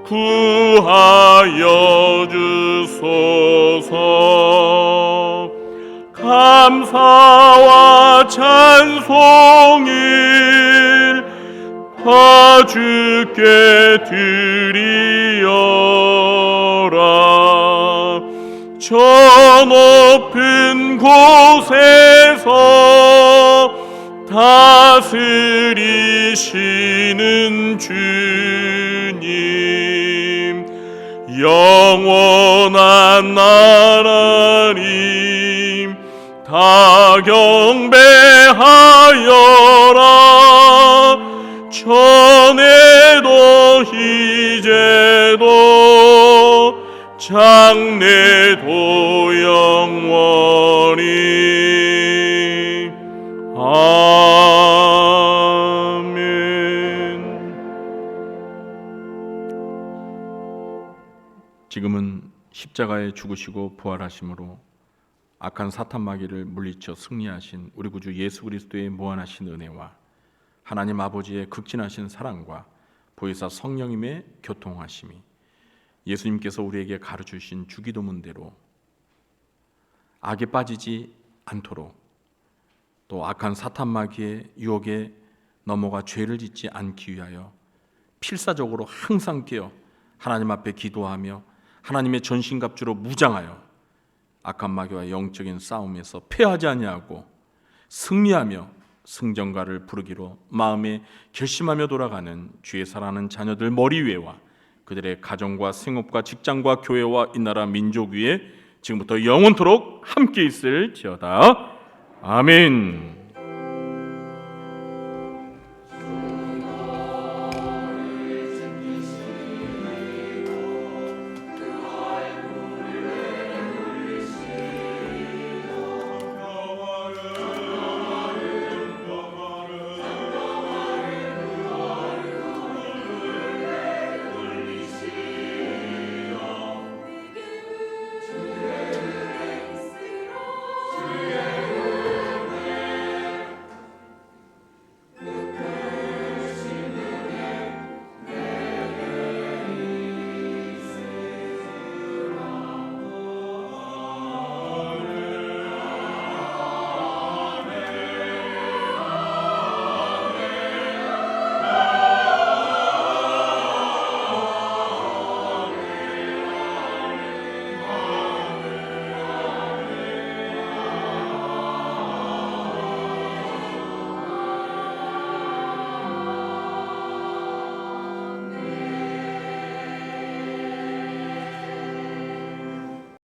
구하여 주소서. 감사와 찬송을 다 주께 드리어라. 저 높은 곳에서 다스리시는 주님, 영원한 나라님 다 경배하여라. 전에도 이제도 장래도 영원히. 아멘. 지금은 십자가에 죽으시고 부활하심으로 악한 사탄 마귀를 물리쳐 승리하신 우리 구주 예수 그리스도의 무한하신 은혜와 하나님 아버지의 극진하신 사랑과 보혜사 성령님의 교통하심이 예수님께서 우리에게 가르쳐주신 주기도문대로 악에 빠지지 않도록, 또 악한 사탄 마귀의 유혹에 넘어가 죄를 짓지 않기 위하여 필사적으로 항상 깨어 하나님 앞에 기도하며 하나님의 전신갑주로 무장하여 악한 마귀와 영적인 싸움에서 패하지 아니하고 승리하며 승전가를 부르기로 마음에 결심하며 돌아가는 주의 사랑하는 자녀들 머리 위에와 그들의 가정과 생업과 직장과 교회와 이 나라 민족 위에 지금부터 영원토록 함께 있을지어다. 아멘.